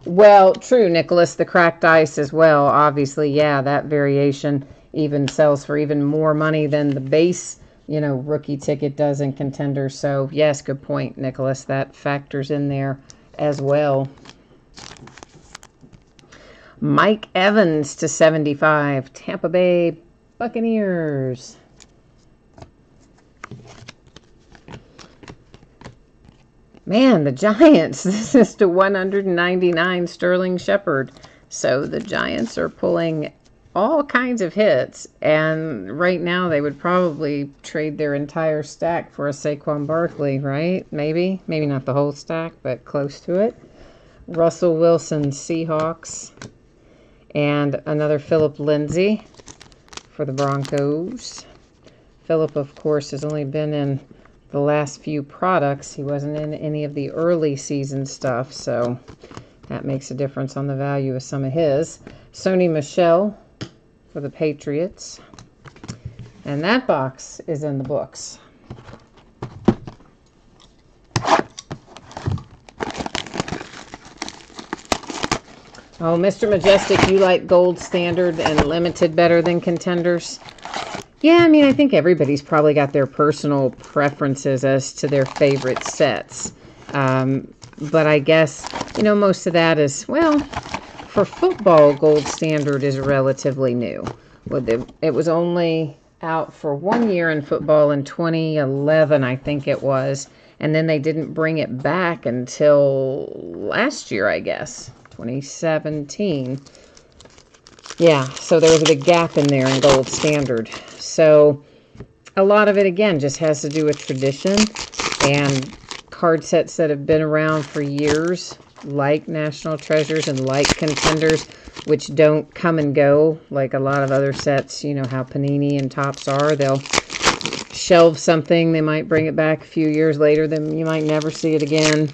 Well, true, Nicholas, the cracked ice as well. Obviously, yeah, that variation even sells for even more money than the base, rookie ticket does in Contenders. So, yes, good point, Nicholas. That factors in there as well. Mike Evans to 75, Tampa Bay Man, the Giants. This is to 199 Sterling Shepard. So the Giants are pulling all kinds of hits, and right now they would probably trade their entire stack for a Saquon Barkley, right? Maybe not the whole stack, but close to it. Russell Wilson, Seahawks, and another Philip Lindsay for the Broncos. Philip, of course, has only been in the last few products. He wasn't in any of the early season stuff, so that makes a difference on the value of some of his. Sony Michel for the Patriots. And that box is in the books. Oh, Mr. Majestic, you like Gold Standard and Limited better than Contenders? Yeah, I mean, I think everybody's probably got their personal preferences as to their favorite sets. But I guess, you know, most of that is, well, for football, Gold Standard is relatively new. It was only out for 1 year in football in 2011, I think it was. And then they didn't bring it back until last year, I guess, 2017. Yeah, so there was a big gap in there in Gold Standard. So a lot of it, again, just has to do with tradition and card sets that have been around for years, like National Treasures and like Contenders, which don't come and go like a lot of other sets. You know how Panini and Topps are. They'll shelve something. They might bring it back a few years later. Then you might never see it again.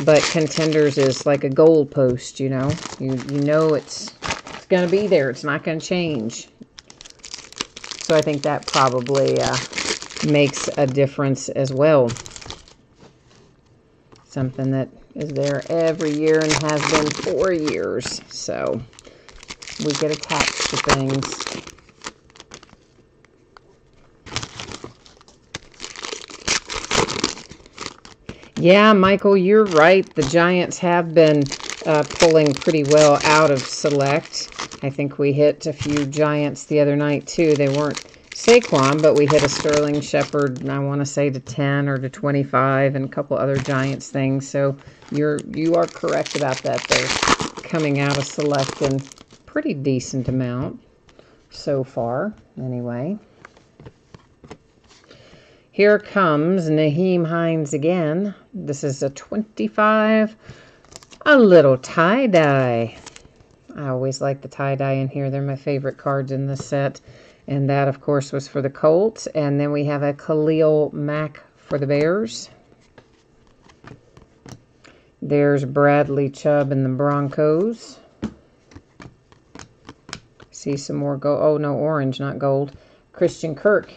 But Contenders is like a goalpost, you know. You know it's going to be there. It's not going to change. So I think that probably makes a difference as well. Something that is there every year and has been for years. So we get attached to things. Yeah, Michael, you're right. The Giants have been pulling pretty well out of Select. I think we hit a few Giants the other night, too. They weren't Saquon, but we hit a Sterling Shepard, I want to say to 10 or to 25, and a couple other Giants things. So you are correct about that. They're coming out of Select in pretty decent amount so far, anyway. Here comes Nyheim Hines again. This is a 25. A little tie-dye. I always like the tie-dye in here. They're my favorite cards in this set. And that, of course, was for the Colts. And then we have a Khalil Mack for the Bears. There's Bradley Chubb and the Broncos. See some more gold. Oh, no, orange, not gold. Christian Kirk,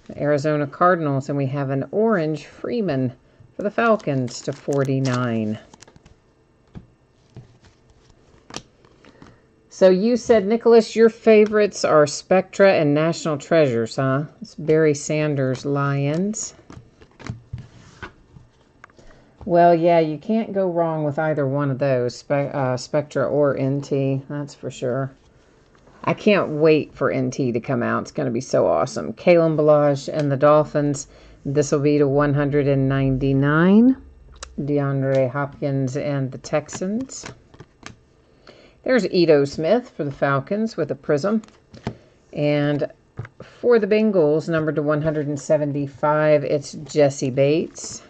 the Arizona Cardinals. And we have an orange Freeman for the Falcons to 49. So you said, Nicholas, your favorites are Spectra and National Treasures, huh? It's Barry Sanders, Lions. Well, yeah, you can't go wrong with either one of those, Spectra or NT, that's for sure. I can't wait for NT to come out. It's going to be so awesome. Kalen Ballage and the Dolphins. This will be to 199. DeAndre Hopkins and the Texans. There's Ito Smith for the Falcons with a prism. And for the Bengals, numbered to 175, it's Jesse Bates.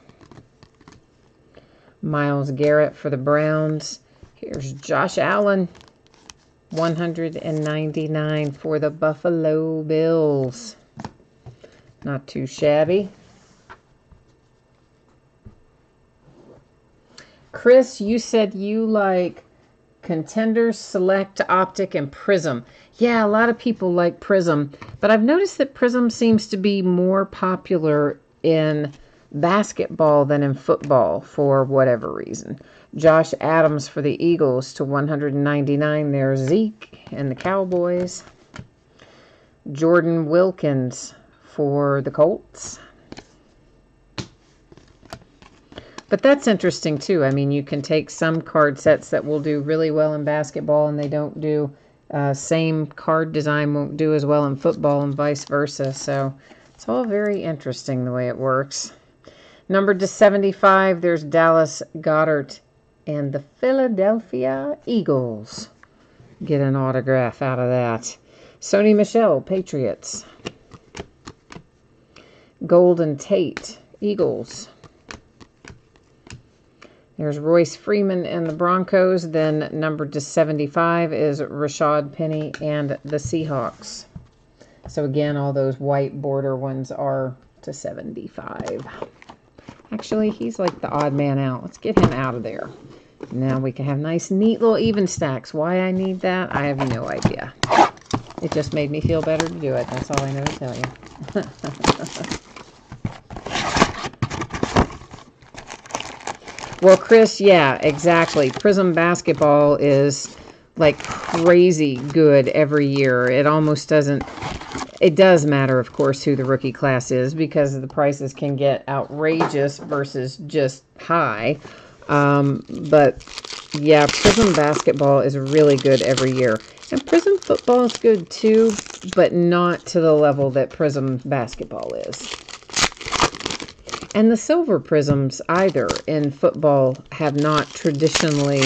Myles Garrett for the Browns. Here's Josh Allen, 199 for the Buffalo Bills. Not too shabby. Chris, you said you like Contenders, Select, Optic, and Prism. Yeah, a lot of people like Prism, but I've noticed that Prism seems to be more popular in basketball than in football for whatever reason. Josh Adams for the Eagles to 199. There's Zeke and the Cowboys. Jordan Wilkins for the Colts. But that's interesting, too. I mean, you can take some card sets that will do really well in basketball and they don't do, same card design won't do as well in football and vice versa. So it's all very interesting the way it works. Numbered to 75, there's Dallas Goedert and the Philadelphia Eagles. Get an autograph out of that. Sony Michel, Patriots. Golden Tate, Eagles. There's Royce Freeman and the Broncos. Then numbered to 75 is Rashad Penny and the Seahawks. So again, all those white border ones are to 75. Actually, he's like the odd man out. Let's get him out of there. Now we can have nice, neat little even stacks. Why I need that, I have no idea. It just made me feel better to do it. That's all I know to tell you. Well, Chris, yeah, exactly. Prism basketball is like crazy good every year. It almost doesn't, it does matter, of course, who the rookie class is because the prices can get outrageous versus just high. But yeah, Prism basketball is really good every year. And Prism football is good too, but not to the level that Prism basketball is. And the silver prisms either in football have not traditionally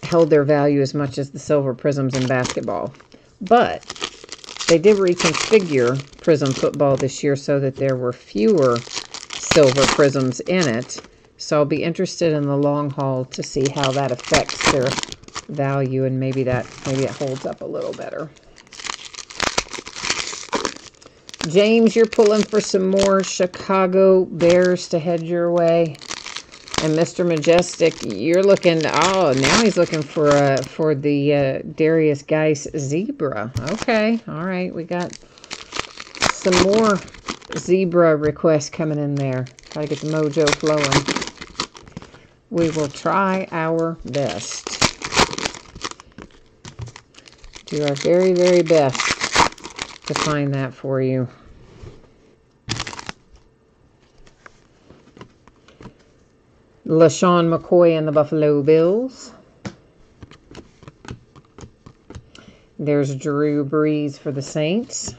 held their value as much as the silver prisms in basketball. But they did reconfigure Prism football this year so that there were fewer silver prisms in it. So I'll be interested in the long haul to see how that affects their value, and maybe it holds up a little better. James, you're pulling for some more Chicago Bears to head your way. And Mr. Majestic, you're looking, oh, now he's looking for the Darius Geis Zebra. Okay, all right, we got some more Zebra requests coming in there. Gotta get the mojo flowing. We will try our best. Do our very, very best to find that for you. LaShawn McCoy and the Buffalo Bills. There's Drew Brees for the Saints.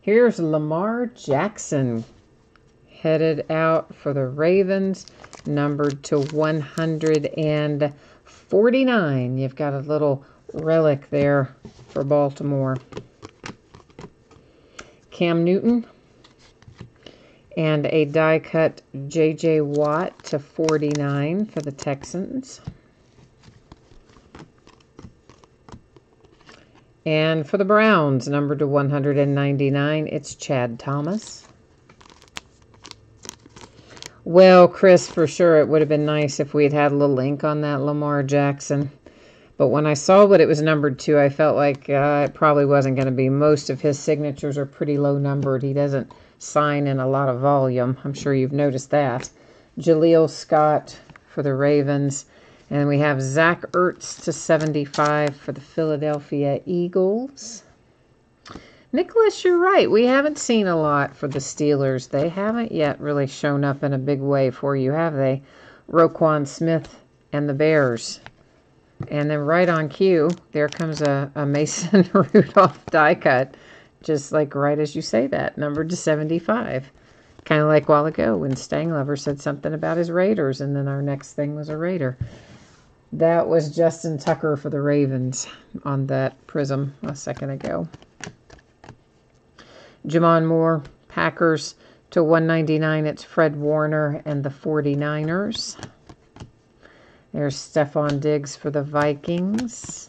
Here's Lamar Jackson headed out for the Ravens, numbered to 149. You've got a little relic there for Baltimore. Cam Newton and a die-cut J.J. Watt to 49 for the Texans. And for the Browns, numbered to 199, it's Chad Thomas. Well, Chris, for sure it would have been nice if we had had a little ink on that Lamar Jackson. But when I saw what it was numbered to, I felt like it probably wasn't going to be. Most of his signatures are pretty low numbered. He doesn't sign in a lot of volume. I'm sure you've noticed that. Jaleel Scott for the Ravens. And we have Zach Ertz to 75 for the Philadelphia Eagles. Nicholas, you're right. We haven't seen a lot for the Steelers. They haven't yet really shown up in a big way for you, have they? Roquan Smith and the Bears. And then right on cue, there comes a Mason Rudolph die cut. Just like right as you say that, numbered to 75. Kind of like a while ago when Stanglover said something about his Raiders, and then our next thing was a Raider. That was Justin Tucker for the Ravens on that prism a second ago. Jamon Moore, Packers to 199. It's Fred Warner and the 49ers. There's Stephon Diggs for the Vikings.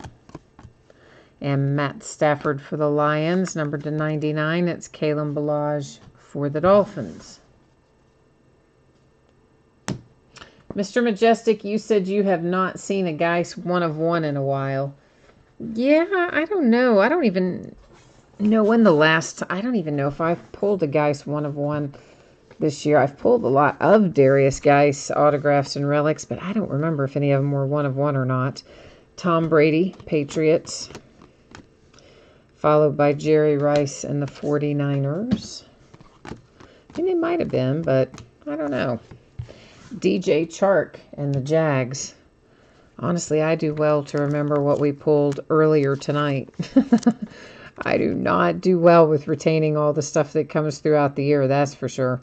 And Matt Stafford for the Lions, numbered to 99. It's Kalen Ballage for the Dolphins. Mr. Majestic, you said you have not seen a Geis 1 of 1 in a while. Yeah, I don't know. I don't even know when the last... I don't even know if I've pulled a Geis 1 of 1 this year. I've pulled a lot of Darius Geis autographs and relics, but I don't remember if any of them were 1 of 1 or not. Tom Brady, Patriots. Followed by Jerry Rice and the 49ers. I think it might have been, but I don't know. DJ Chark and the Jags. Honestly, I do well to remember what we pulled earlier tonight. I do not do well with retaining all the stuff that comes throughout the year, that's for sure.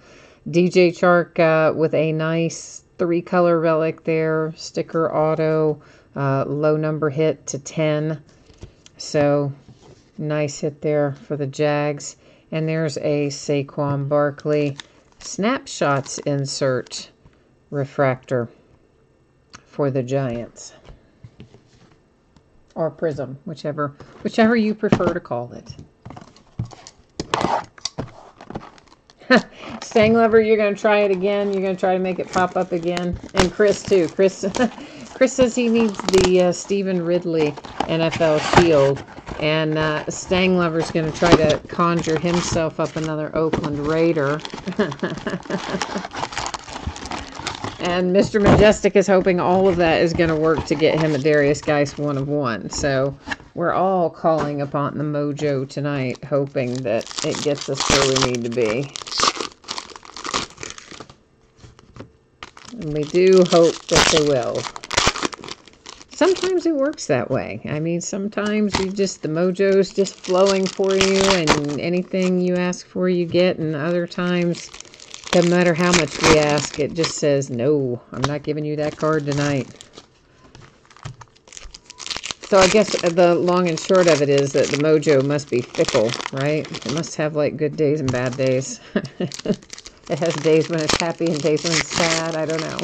DJ Chark with a nice 3-color relic there. Sticker auto, low number hit to 10. So, nice hit there for the Jags. And there's a Saquon Barkley snapshots insert refractor for the Giants. Or prism, whichever you prefer to call it. Stang Lover, you're going to try it again. You're going to try to make it pop up again. And Chris, too. Chris says he needs the Stephen Ridley NFL Shield. And Stang Lover's going to try to conjure himself up another Oakland Raider. And Mr. Majestic is hoping all of that is going to work to get him a Darius Geis 1 of 1. So we're all calling upon the mojo tonight, hoping that it gets us where we need to be. And we do hope that they will. Sometimes it works that way. I mean, sometimes the mojo's just flowing for you, and anything you ask for you get, and other times, no matter how much we ask, it just says, no, I'm not giving you that card tonight. So I guess the long and short of it is that the mojo must be fickle, right? It must have like good days and bad days. It has days when it's happy and days when it's sad. I don't know.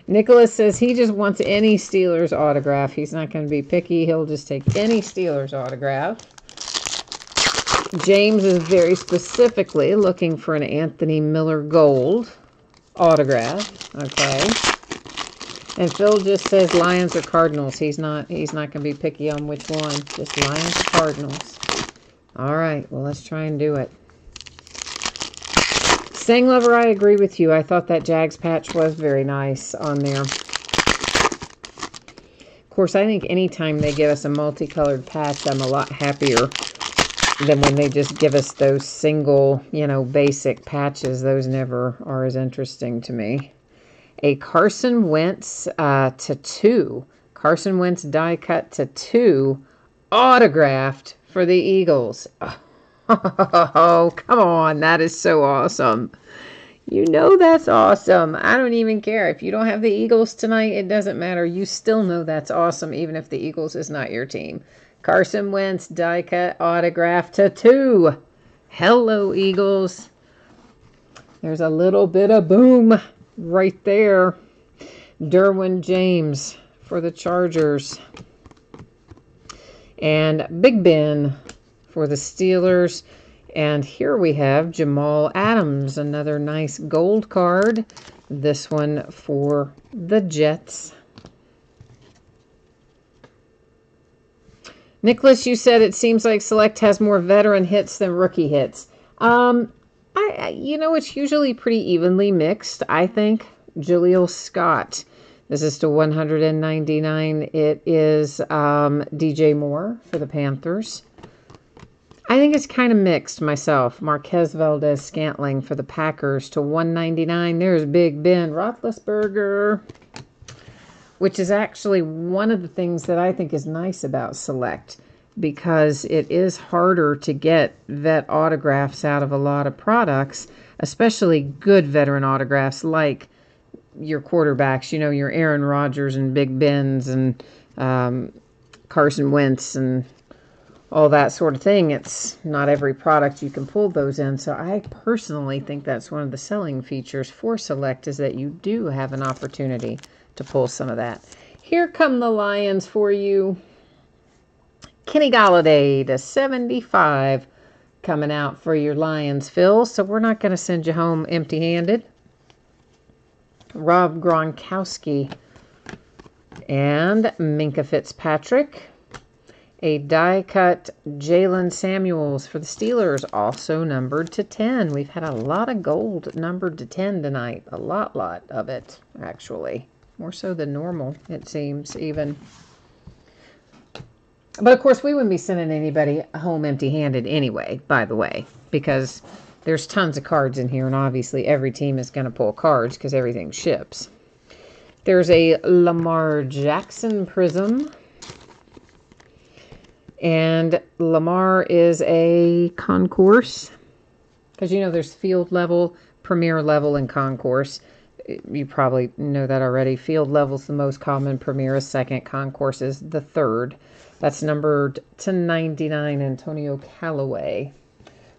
Nicholas says he just wants any Steelers autograph. He's not going to be picky. He'll just take any Steelers autograph. James is very specifically looking for an Anthony Miller Gold autograph. Okay. And Phil just says Lions or Cardinals. He's not going to be picky on which one. Just Lions or Cardinals. All right. Well, let's try and do it. Stang Lover, I agree with you. I thought that Jags patch was very nice on there. Of course, I think anytime they give us a multicolored patch, I'm a lot happier than when they just give us those single, basic patches. Those never are as interesting to me. A Carson Wentz to 2. Carson Wentz die cut to 2. Autographed for the Eagles. Oh, come on. That is so awesome. You know that's awesome. I don't even care. If you don't have the Eagles tonight, it doesn't matter. You still know that's awesome, even if the Eagles is not your team. Carson Wentz die cut autograph to 2. Hello, Eagles. There's a little bit of boom right there. Derwin James for the Chargers. And Big Ben for the Steelers. And here we have Jamal Adams, another nice gold card. This one for the Jets. Nicholas, you said it seems like Select has more veteran hits than rookie hits. It's usually pretty evenly mixed, I think. Jaleel Scott. This is to 199. It is DJ Moore for the Panthers. I think it's kind of mixed myself. Marquez Valdez-Scantling for the Packers to 199. There's Big Ben Roethlisberger, which is actually one of the things that I think is nice about Select, because it is harder to get vet autographs out of a lot of products, especially good veteran autographs like your quarterbacks, your Aaron Rodgers and Big Bens and Carson Wentz and all that sort of thing. It's not every product you can pull those in. So I personally think that's one of the selling features for Select, is that you do have an opportunity to pull some of that. Here come the Lions for you. Kenny Golladay to 75 coming out for your Lions, Phil. So we're not going to send you home empty-handed. Rob Gronkowski and Minkah Fitzpatrick. A die-cut Jalen Samuels for the Steelers, also numbered to 10. We've had a lot of gold numbered to 10 tonight. A lot of it, actually. More so than normal, it seems, even. But, of course, we wouldn't be sending anybody home empty-handed anyway, by the way, because there's tons of cards in here, and obviously every team is going to pull cards because everything ships. There's a Lamar Jackson Prism. And Lamar is a concourse. Because, you know, there's field level, premier level, and concourse. You probably know that already. Field level is the most common. Premier is second. Concourse is the third. That's numbered to 99, Antonio Callaway.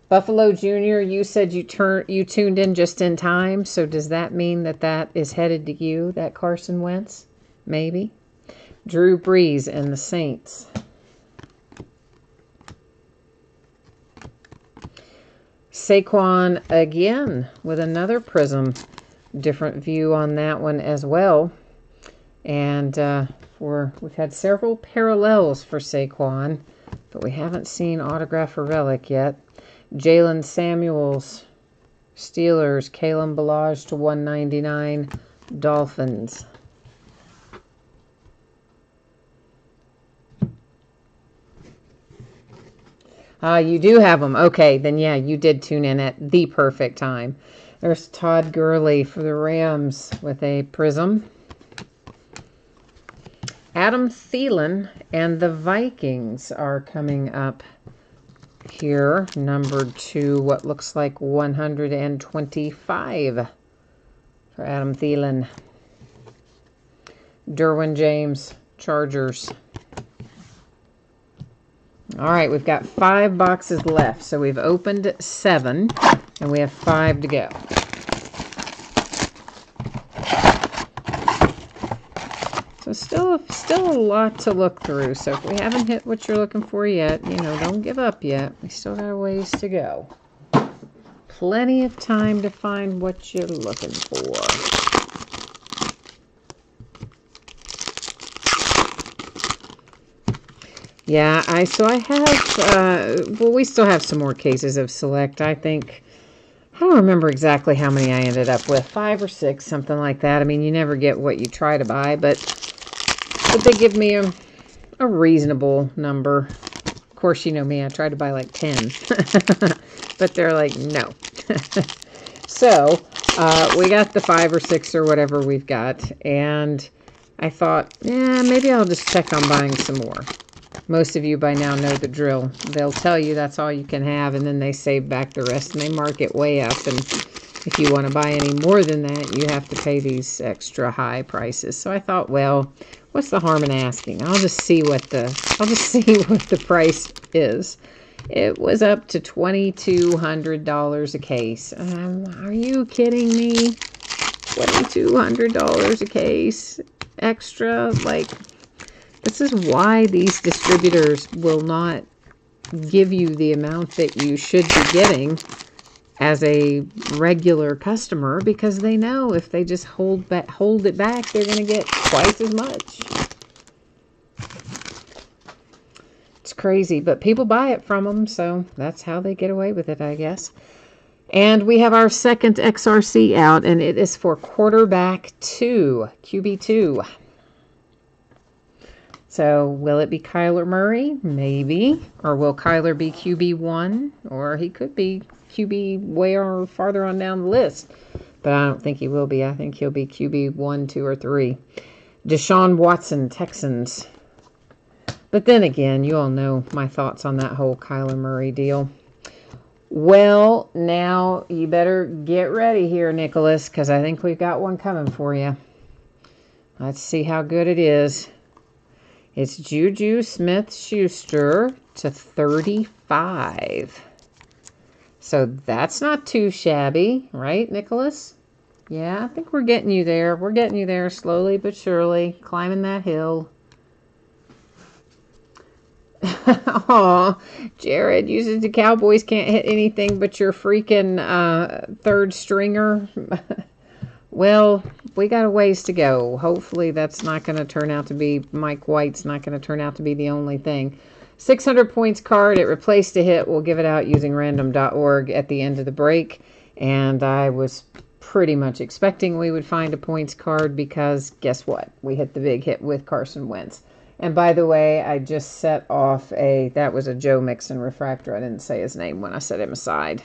Buffalo Jr., you said you tuned in just in time. So does that mean that is headed to you, that Carson Wentz? Maybe. Drew Brees and the Saints. Saquon again with another prism. Different view on that one as well. And we've had several parallels for Saquon, but we haven't seen autograph or relic yet. Jalen Samuels, Steelers. Kalen Ballage to 199, Dolphins. You do have them. Okay, then yeah, you did tune in at the perfect time. There's Todd Gurley for the Rams with a prism. Adam Thielen and the Vikings are coming up here, numbered to what looks like 125 for Adam Thielen. Derwin James, Chargers. All right, we've got 5 boxes left. So we've opened 7, and we have 5 to go. So still a lot to look through. So if we haven't hit what you're looking for yet, you know, don't give up yet. We still got a ways to go. Plenty of time to find what you're looking for. Yeah, I have, well, we still have some more cases of Select. I don't remember exactly how many I ended up with, 5 or 6, something like that. I mean, you never get what you try to buy, but they give me a reasonable number. Of course, you know me, I try to buy like 10, but they're like, no. So, we got the 5 or 6 or whatever we've got, and I thought, yeah, maybe I'll just check on buying some more. Most of you by now know the drill. They'll tell you that's all you can have, and then they save back the rest, and they mark it way up. And if you want to buy any more than that, you have to pay these extra high prices. So I thought, well, what's the harm in asking? I'll just see what the price is. It was up to $2,200 a case. Are you kidding me? $2,200 a case extra, like. This is why these distributors will not give you the amount that you should be getting as a regular customer, because they know if they just hold it back, they're going to get twice as much. It's crazy, but people buy it from them, so that's how they get away with it, I guess. And we have our second XRC out, and it is for quarterback 2, QB2. So, will it be Kyler Murray? Maybe. Or will Kyler be QB1? Or he could be QB way or farther on down the list. But I don't think he will be. I think he'll be QB1, 2, or 3. Deshaun Watson, Texans. But then again, you all know my thoughts on that whole Kyler Murray deal. Well, now you better get ready here, Nicholas, because I think we've got one coming for you. Let's see how good it is. It's Juju Smith-Schuster to 35. So that's not too shabby, right, Nicholas? Yeah, I think we're getting you there. We're getting you there slowly but surely, climbing that hill. Aw, Jared, you said the Cowboys can't hit anything but your freaking third stringer. Well, we got a ways to go. Hopefully that's not going to turn out to be, Mike White's not going to turn out to be the only thing. 600 points card. It replaced a hit. We'll give it out using random.org at the end of the break. And I was pretty much expecting we would find a points card because guess what? We hit the big hit with Carson Wentz. And by the way, I just set off that was a Joe Mixon refractor. I didn't say his name when I set him aside.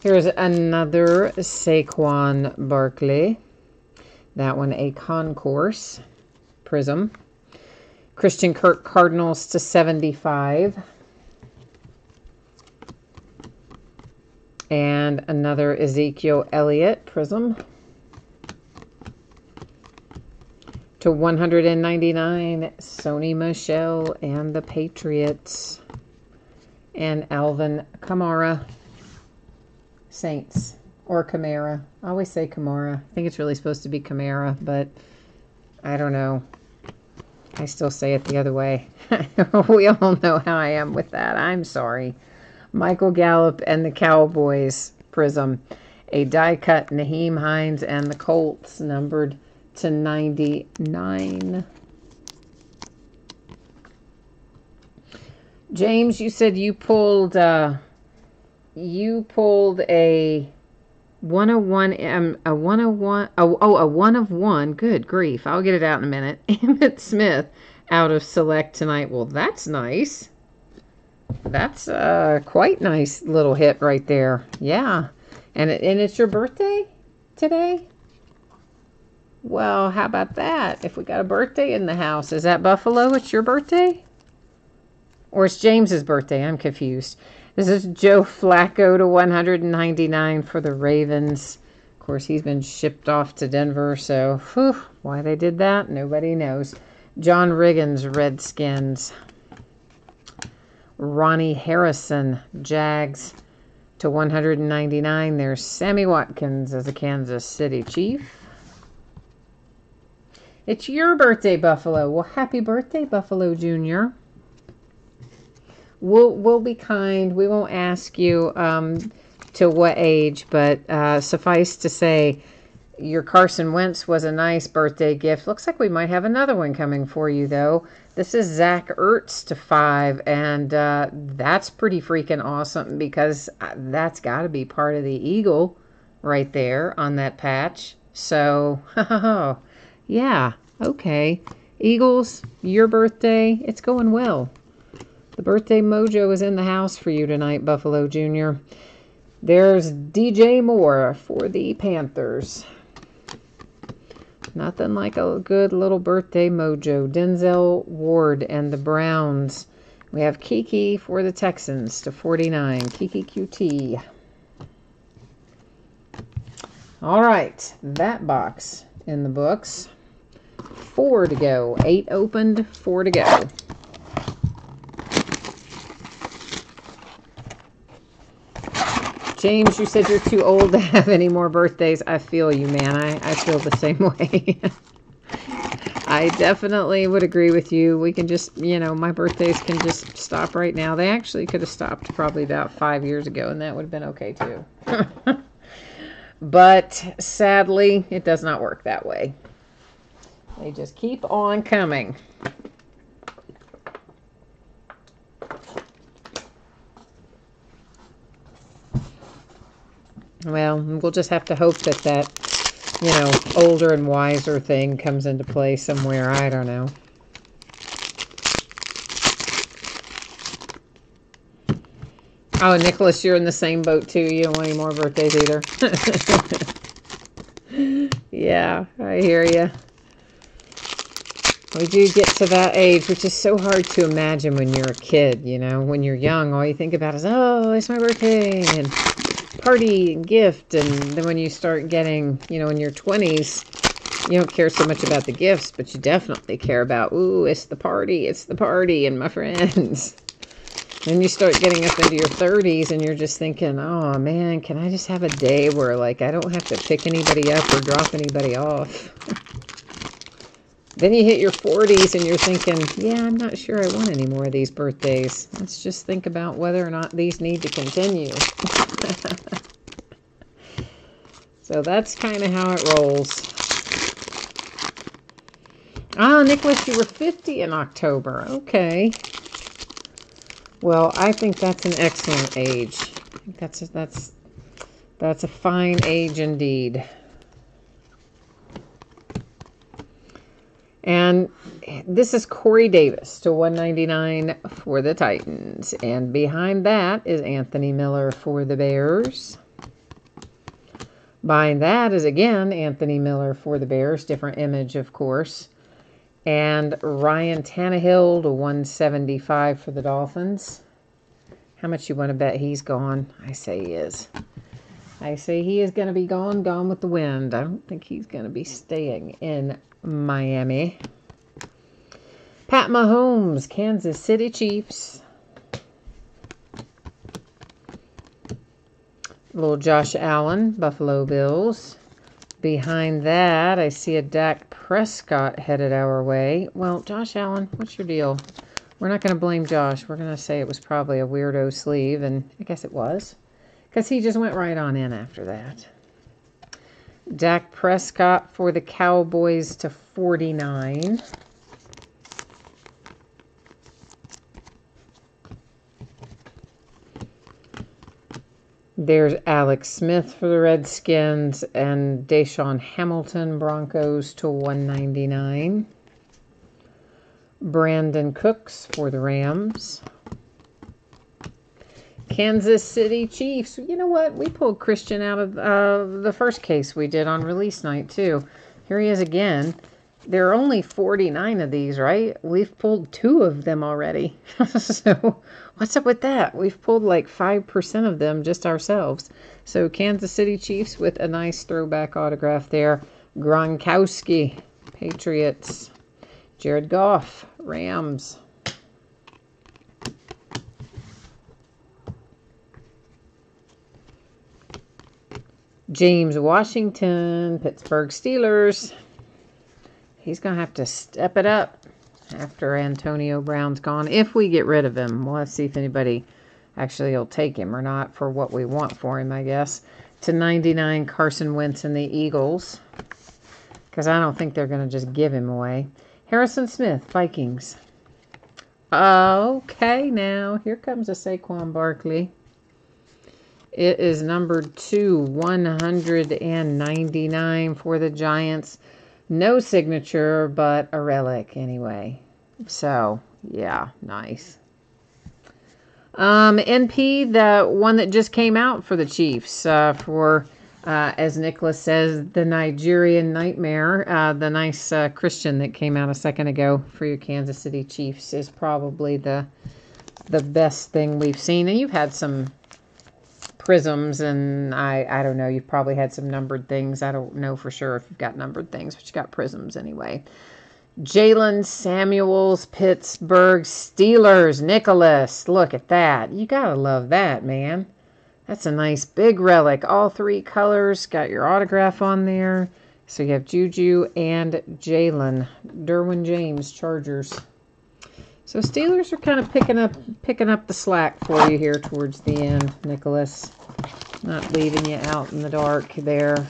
Here's another Saquon Barkley. That one a concourse prism. Christian Kirk Cardinals to 75. And another Ezekiel Elliott Prism. To 199, Sony Michel and the Patriots. And Alvin Kamara, Saints. Or Kamara. I always say Kamara. I think it's really supposed to be Kamara, but I don't know. I still say it the other way. We all know how I am with that. I'm sorry. Michael Gallup and the Cowboys Prism. A die-cut Nyheim Hines and the Colts, numbered to 99. James, you said you pulled a 101, a 101, a 1 of 1. Good grief. I'll get it out in a minute. Emmitt Smith out of Select tonight. Well, that's nice. That's quite nice little hit right there. Yeah. And it's your birthday today? Well, how about that? If we got a birthday in the house, is that Buffalo? It's your birthday? Or it's James's birthday? I'm confused. This is Joe Flacco to 199 for the Ravens. Of course, he's been shipped off to Denver, so why they did that, nobody knows. John Riggins, Redskins. Ronnie Harrison, Jags to 199. There's Sammy Watkins as a Kansas City Chief. It's your birthday, Buffalo. Well, happy birthday, Buffalo Jr. We'll be kind. We won't ask you to what age, but suffice to say, your Carson Wentz was a nice birthday gift. Looks like we might have another one coming for you, though. This is Zach Ertz to 5, and that's pretty freaking awesome because that's got to be part of the Eagle right there on that patch. So, yeah, okay. Eagles, your birthday, it's going well. The birthday mojo is in the house for you tonight, Buffalo Jr. There's DJ Moore for the Panthers. Nothing like a good little birthday mojo. Denzel Ward and the Browns. We have Kiki for the Texans to 49. Kiki QT. All right, that box in the books. 4 to go. 8 opened, 4 to go. James, you said you're too old to have any more birthdays. I feel you, man. I feel the same way. I definitely would agree with you. We can just, my birthdays can just stop right now. They actually could have stopped probably about 5 years ago, and that would have been okay, too. But sadly, it does not work that way. They just keep on coming. Well, we'll just have to hope that, older and wiser thing comes into play somewhere. I don't know. Oh, Nicholas, you're in the same boat, too. You don't want any more birthdays either. Yeah, I hear you. We do get to that age, which is so hard to imagine when you're a kid, When you're young, all you think about is, oh, it's my birthday, and party and gift. And then when you start getting, in your 20s, you don't care so much about the gifts, but you definitely care about, ooh, it's the party, and my friends. Then you start getting up into your 30s and you're just thinking, oh man, can I just have a day where I don't have to pick anybody up or drop anybody off? Then you hit your 40s and you're thinking, yeah, I'm not sure I want any more of these birthdays. Let's just think about whether or not these need to continue. So that's kind of how it rolls. Ah, Nicholas, you were 50 in October. Okay. Well, I think that's an excellent age. I think that's a fine age indeed. And this is Corey Davis to 199 for the Titans. And behind that is Anthony Miller for the Bears. Behind that is, again, Anthony Miller for the Bears. Different image, of course. And Ryan Tannehill to 175 for the Dolphins. How much you want to bet he's gone? I say he is. I say he is going to be gone with the wind. I don't think he's going to be staying in Miami. Pat Mahomes, Kansas City Chiefs. Little Josh Allen, Buffalo Bills. Behind that, I see a Dak Prescott headed our way. Well, Josh Allen, what's your deal? We're not going to blame Josh. We're going to say it was probably a weirdo sleeve, and I guess it was. Because he just went right on in after that. Dak Prescott for the Cowboys to 49. There's Alex Smith for the Redskins and Deshaun Hamilton, Broncos to 199. Brandon Cooks for the Rams. Kansas City Chiefs. You know what? We pulled Christian out of the first case we did on release night, too. Here he is again. There are only 49 of these, right? We've pulled 2 of them already. So what's up with that? We've pulled like 5% of them just ourselves. So Kansas City Chiefs with a nice throwback autograph there. Gronkowski, Patriots. Jared Goff, Rams. James Washington, Pittsburgh Steelers. He's going to have to step it up after Antonio Brown's gone. If we get rid of him, we'll have to see if anybody actually will take him or not for what we want for him, I guess. To 99, Carson Wentz and the Eagles. Because I don't think they're going to just give him away. Harrison Smith, Vikings. Okay, now here comes a Saquon Barkley. It is numbered 2/199 for the Giants. No signature, but a relic anyway. So, yeah, nice. NP, the one that just came out for the Chiefs, for, as Nicholas says, the Nigerian Nightmare. The nice Christian that came out a second ago for your Kansas City Chiefs is probably the best thing we've seen. And you've had some prisms, and I don't know, you've probably had some numbered things. I don't know for sure if you've got numbered things, but you got prisms anyway. Jalen Samuels, Pittsburgh Steelers, Nicholas. Look at that. You gotta love that, man. That's a nice big relic. All 3 colors. Got your autograph on there. So you have Juju and Jalen. Derwin James, Chargers. So Steelers are kind of picking up the slack for you here towards the end, Nicholas. Not leaving you out in the dark there.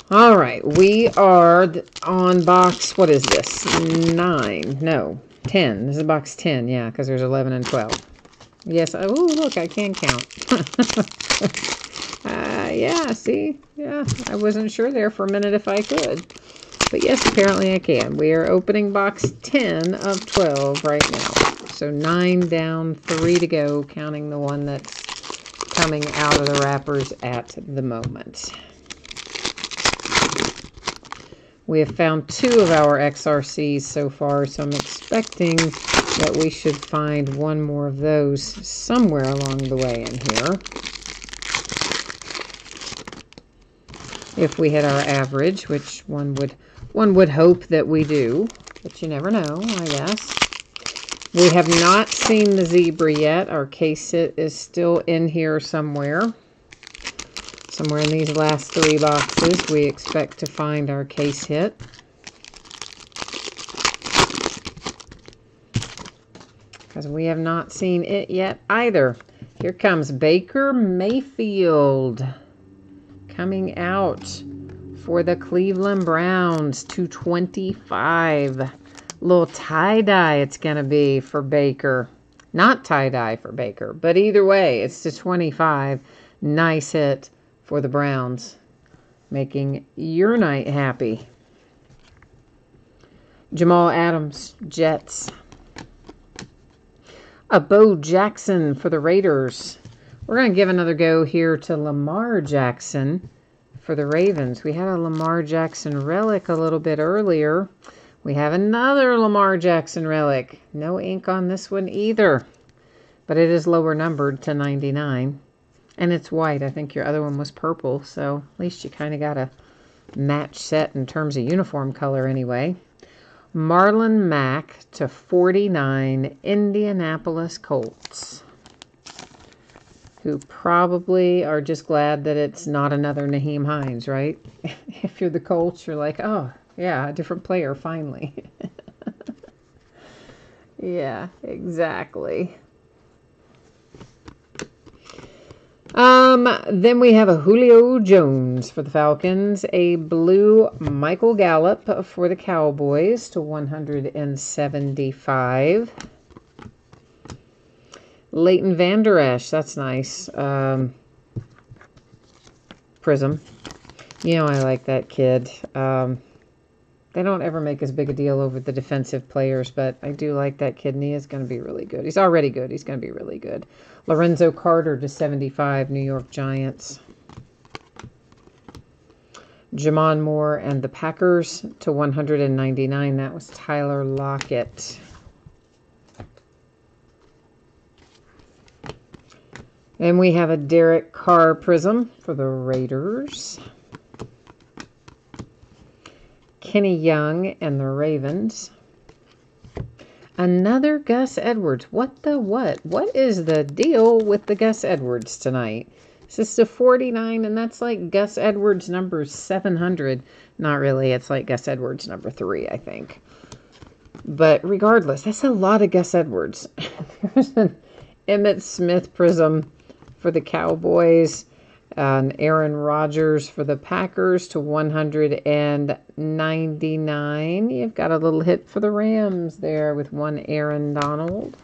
All right, we are on box, what is this? 9, no, 10. This is box 10, yeah, because there's 11 and 12. Yes, oh, look, I can count. Yeah, see? Yeah, I wasn't sure there for a minute if I could. But yes, apparently I can. We are opening box 10 of 12 right now. So 9 down, 3 to go, counting the one that's coming out of the wrappers at the moment. We have found 2 of our XRCs so far, so I'm expecting that we should find one more of those somewhere along the way in here. If we hit our average, which one would hope that we do, but you never know, I guess. We have not seen the zebra yet. Our case hit is still in here somewhere. Somewhere in these last 3 boxes, we expect to find our case hit. Because we have not seen it yet either. Here comes Baker Mayfield coming out for the Cleveland Browns, 225. Little tie-dye it's going to be for Baker. Not tie-dye for Baker, but either way, it's to 25. Nice hit for the Browns, making your night happy. Jamal Adams, Jets. A Bo Jackson for the Raiders. We're going to give another go here to Lamar Jackson. for the Ravens. We had a Lamar Jackson relic a little bit earlier. We have another Lamar Jackson relic. No ink on this one either. But it is lower numbered to 99. And it's white. I think your other one was purple. So at least you kind of got a match set in terms of uniform color anyway. Marlon Mack to 49, Indianapolis Colts. Who probably are just glad that it's not another Nyheim Hines, right? If you're the Colts, you're like, oh, yeah, a different player, finally. Yeah, exactly. Then we have a Julio Jones for the Falcons, a blue Michael Gallup for the Cowboys to 175. Leighton Vander Esch, that's nice. Prism. You know, I like that kid. They don't ever make as big a deal over the defensive players, but I do like that kid, and he is going to be really good. He's already good. He's going to be really good. Lorenzo Carter to 75, New York Giants. Jamon Moore and the Packers to 199. That was Tyler Lockett. And we have a Derek Carr Prism for the Raiders. Kenny Young and the Ravens. Another Gus Edwards. What the what? What is the deal with the Gus Edwards tonight? Is this the 49? And that's like Gus Edwards number 700. Not really. It's like Gus Edwards number 3, I think. But regardless, that's a lot of Gus Edwards. There's an Emmitt Smith Prism for the Cowboys. Aaron Rodgers for the Packers to 199. You've got a little hit for the Rams there with one Aaron Donald.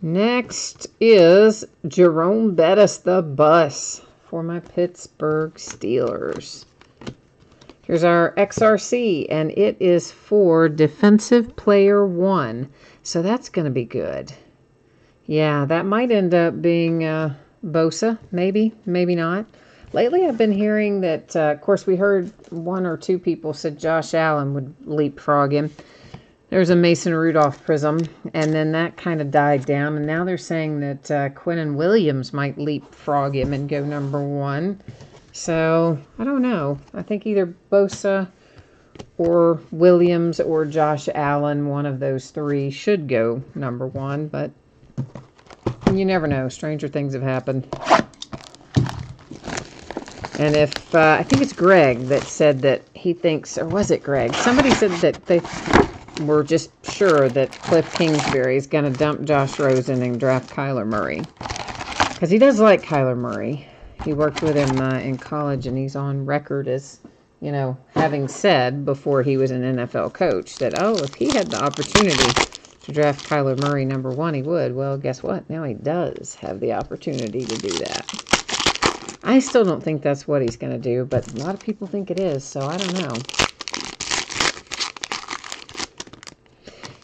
Next is Jerome Bettis, the bus for my Pittsburgh Steelers. Here's our XRC, and it is for Defensive Player 1. So that's going to be good. Yeah, that might end up being Bosa, maybe, maybe not. Lately I've been hearing that, of course, we heard one or two people said Josh Allen would leapfrog him. There's a Mason Rudolph Prism, and then that kind of died down. And now they're saying that Quinnen Williams might leapfrog him and go number 1. So, I don't know. I think either Bosa or Williams or Josh Allen, one of those three, should go number 1. But you never know. Stranger things have happened. And if, I think it's Greg that said that he thinks, or was it Greg? Somebody said that they were just sure that Cliff Kingsbury is going to dump Josh Rosen and draft Kyler Murray. Because he does like Kyler Murray. He worked with him in college, and he's on record as, you know, having said before he was an NFL coach that, oh, if he had the opportunity to draft Kyler Murray number 1, he would. Well, guess what? Now he does have the opportunity to do that. I still don't think that's what he's going to do, but a lot of people think it is, so I don't know.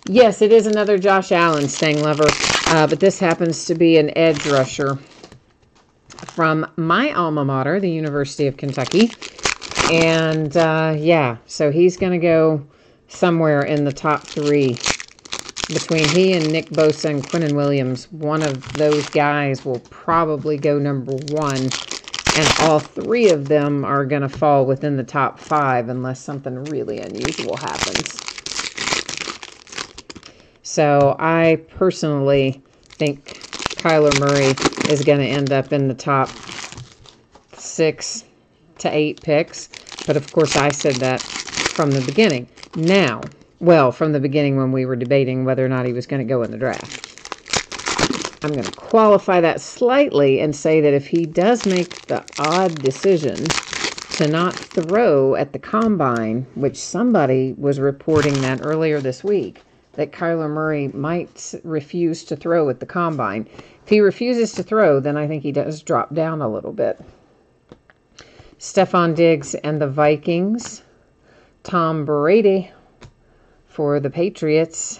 Yes, it is another Josh Allen Stang Lover, but this happens to be an edge rusher from my alma mater, the University of Kentucky. And, yeah, so he's going to go somewhere in the top 3. Between he and Nick Bosa and Quinnen Williams, one of those guys will probably go number 1. And all 3 of them are going to fall within the top 5 unless something really unusual happens. So I personally think Kyler Murray is going to end up in the top 6 to 8 picks. But of course I said that from the beginning. Now, well, from the beginning when we were debating whether or not he was going to go in the draft. I'm going to qualify that slightly and say that if he does make the odd decision to not throw at the combine, which somebody was reporting that earlier this week, that Kyler Murray might refuse to throw at the combine. If he refuses to throw, then I think he does drop down a little bit. Stephon Diggs and the Vikings. Tom Brady for the Patriots.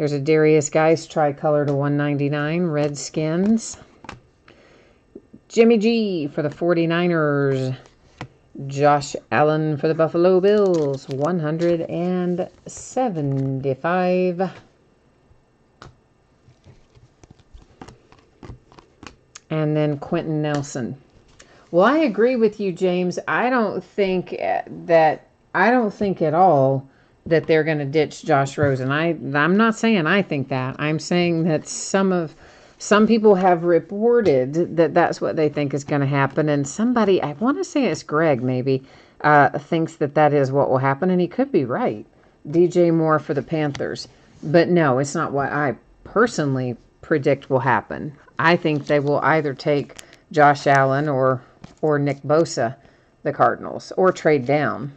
There's a Darius Geist tricolor to 199, Redskins. Jimmy G for the 49ers. Josh Allen for the Buffalo Bills, 175. And then Quentin Nelson. Well, I agree with you, James. I don't think at all that they're going to ditch Josh Rosen. I'm not saying I think that. I'm saying that some people have reported that that's what they think is going to happen. And somebody, I want to say it's Greg maybe, thinks that is what will happen. And he could be right. DJ Moore for the Panthers. But no, it's not what I personally predict will happen. I think they will either take Josh Allen or Nick Bosa, the Cardinals, or trade down.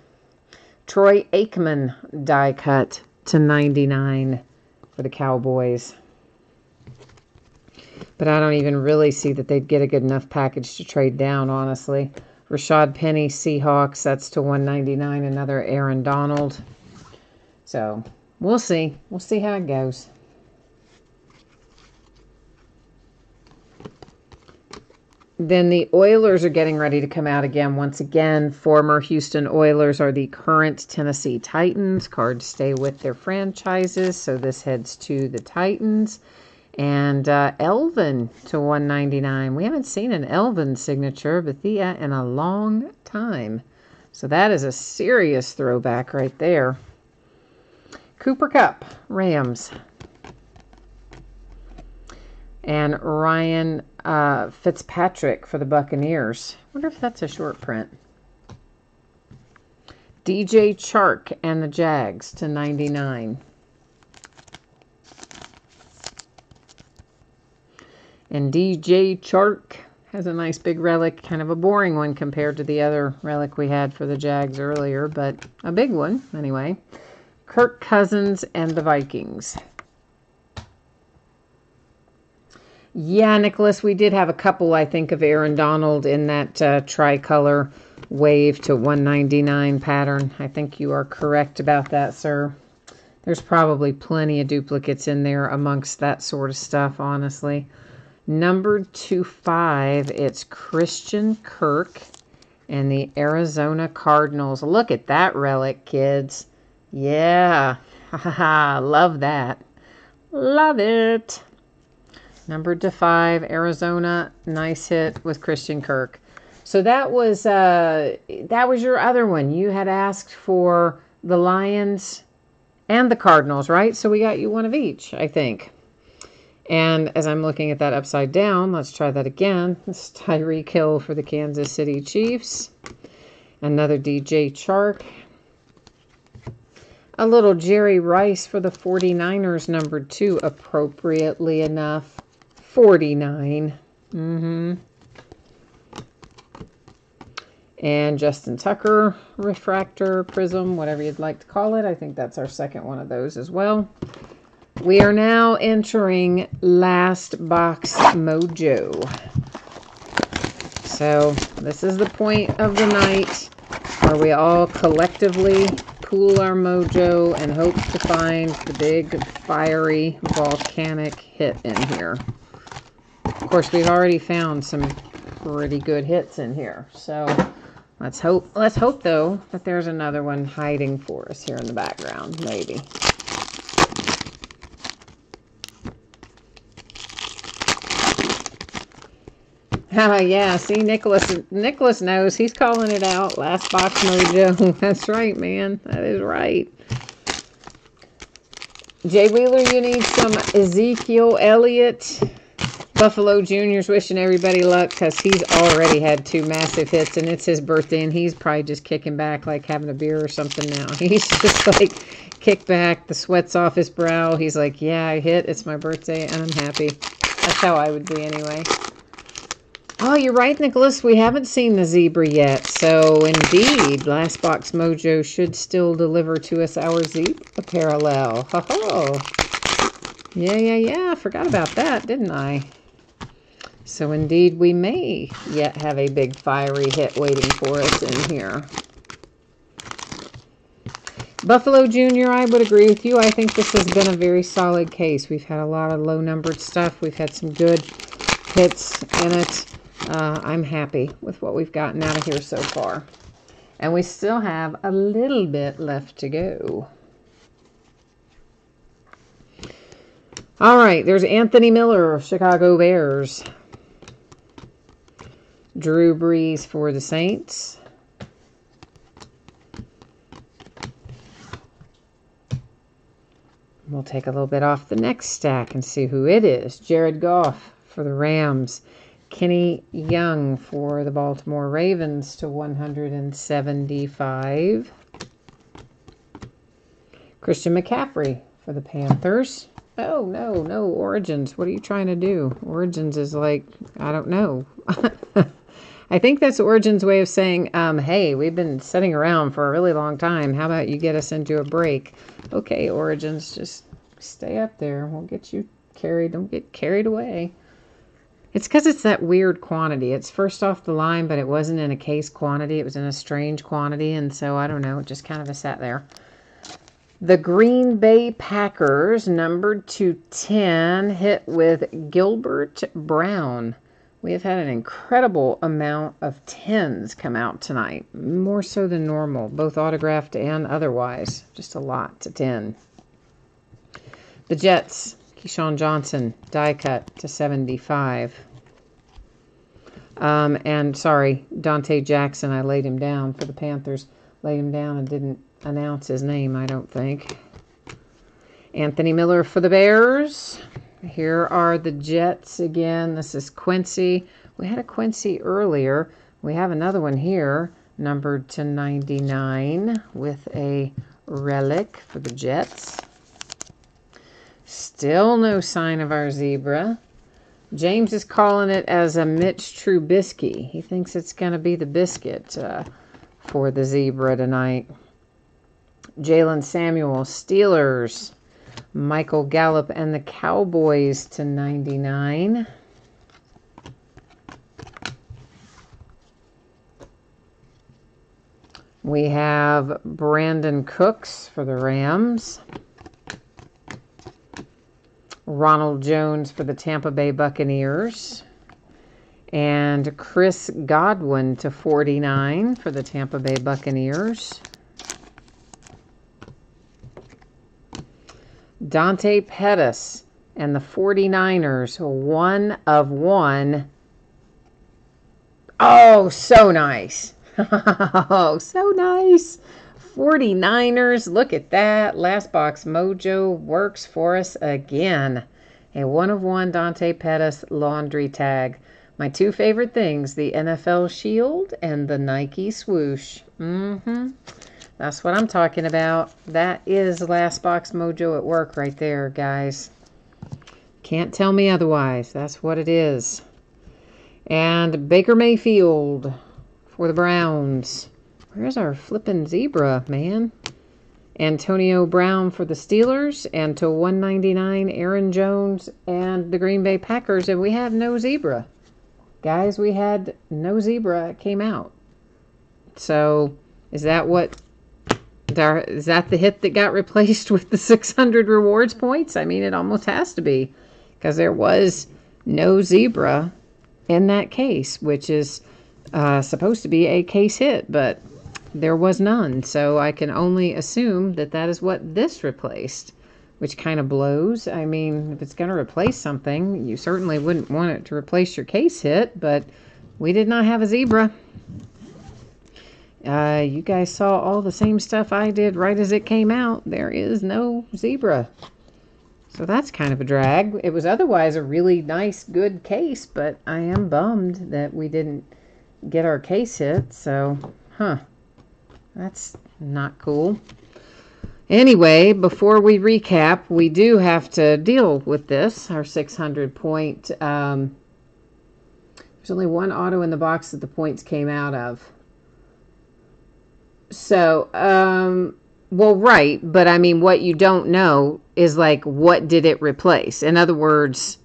Troy Aikman die cut to 99 for the Cowboys. But I don't even really see that they'd get a good enough package to trade down, honestly. Rashad Penny, Seahawks, that's to 199, another Aaron Donald. So, we'll see. We'll see how it goes. Then the Oilers are getting ready to come out again. Once again, former Houston Oilers are the current Tennessee Titans. Cards stay with their franchises, so this heads to the Titans. And Elvin to 199. We haven't seen an Elvin signature, Bethia, in a long time. So that is a serious throwback right there. Cooper Kupp, Rams. And Ryan Fitzpatrick for the Buccaneers. I wonder if that's a short print. DJ Chark and the Jags to 99. And DJ Chark has a nice big relic, kind of a boring one compared to the other relic we had for the Jags earlier, but a big one anyway. Kirk Cousins and the Vikings. Yeah, Nicholas, we did have a couple, I think, of Aaron Donald in that tricolor wave to 199 pattern. I think you are correct about that, sir. There's probably plenty of duplicates in there amongst that sort of stuff, honestly. Number 25, it's Christian Kirk and the Arizona Cardinals. Look at that relic, kids. Yeah, love that. Love it. Number 5, Arizona, nice hit with Christian Kirk. So that was your other one. You had asked for the Lions and the Cardinals, right? So we got you one of each, I think. And as I'm looking at that upside down, let's try that again. This is Tyreek Hill for the Kansas City Chiefs. Another DJ Chark. A little Jerry Rice for the 49ers, number 2, appropriately enough. 49. And Justin Tucker, refractor, prism, whatever you'd like to call it. I think that's our second one of those as well. We are now entering Last Box Mojo. So this is the point of the night where we all collectively pool our mojo and hope to find the big, fiery, volcanic hit in here. Of course, we've already found some pretty good hits in here. So let's hope though that there's another one hiding for us here in the background, maybe. Yeah, see, Nicholas knows. He's calling it out. Last Box Mojo. That's right, man. That is right. Jay Wheeler, you need some Ezekiel Elliott. Buffalo Junior's wishing everybody luck because he's already had 2 massive hits, and it's his birthday, and he's probably just kicking back like having a beer or something now. He's just like kick back, the sweat's off his brow. He's like, yeah, I hit. It's my birthday, and I'm happy. That's how I would be anyway. Oh, you're right, Nicholas. We haven't seen the zebra yet. So, indeed, Last Box Mojo should still deliver to us our zebra parallel. Ho-ho. Yeah. I forgot about that, didn't I? So, indeed, we may yet have a big fiery hit waiting for us in here. Buffalo Junior, I would agree with you. I think this has been a very solid case. We've had a lot of low-numbered stuff. We've had some good hits in it. I'm happy with what we've gotten out of here so far. And we still have a little bit left to go. All right, there's Anthony Miller, Chicago Bears. Drew Brees for the Saints. We'll take a little bit off the next stack and see who it is. Jared Goff for the Rams. Kenny Young for the Baltimore Ravens to 175. Christian McCaffrey for the Panthers. Oh, no, Origins. What are you trying to do? Origins is like, I don't know. I think that's Origins' way of saying, hey, we've been sitting around for a really long time. How about you get us into a break? Okay, Origins, just stay up there. We'll get you carried. Don't get carried away. It's because it's that weird quantity. It's first off the line, but it wasn't in a case quantity. It was in a strange quantity, and so, I don't know, it just kind of sat there. The Green Bay Packers, numbered to 10, hit with Gilbert Brown. We have had an incredible amount of 10s come out tonight, more so than normal, both autographed and otherwise. Just a lot to 10. The Jets, Keyshawn Johnson, die cut to 75. And sorry, Dante Jackson, I laid him down for the Panthers. Laid him down and didn't announce his name, I don't think. Anthony Miller for the Bears. Here are the Jets again. This is Quincy. We had a Quincy earlier. We have another one here, numbered to 99 with a relic for the Jets. Still no sign of our zebra. James is calling it as a Mitch Trubisky. He thinks it's going to be the biscuit for the zebra tonight. Jalen Samuel, Steelers. Michael Gallup and the Cowboys to 99. We have Brandon Cooks for the Rams. Ronald Jones for the Tampa Bay Buccaneers. And Chris Godwin to 49 for the Tampa Bay Buccaneers. Dante Pettis and the 49ers, 1 of 1. Oh, so nice. Oh, so nice. 49ers, look at that. Last Box Mojo works for us again. A 1 of 1 Dante Pettis laundry tag. My two favorite things, the NFL Shield and the Nike swoosh. That's what I'm talking about. That is Last Box Mojo at work right there, guys. Can't tell me otherwise. That's what it is. And Baker Mayfield for the Browns. Where's our flippin' zebra, man? Antonio Brown for the Steelers. And to 199, Aaron Jones and the Green Bay Packers. And we have no zebra. Guys, we had no zebra. It came out. So, is that what... Is that the hit that got replaced with the 600 rewards points? I mean, it almost has to be. Because there was no zebra in that case, which is supposed to be a case hit, but there was none. So I can only assume that that is what this replaced, which kind of blows. I mean, if it's going to replace something, you certainly wouldn't want it to replace your case hit, but we did not have a zebra. You guys saw all the same stuff I did right as it came out. There is no zebra. So that's kind of a drag. It was otherwise a really nice, good case, but I am bummed that we didn't get our case hit. So, that's not cool. Anyway, before we recap, we do have to deal with this, our 600 point. There's only one auto in the box that the points came out of. So, well, right, but I mean, what you don't know is like, what did it replace? In other words,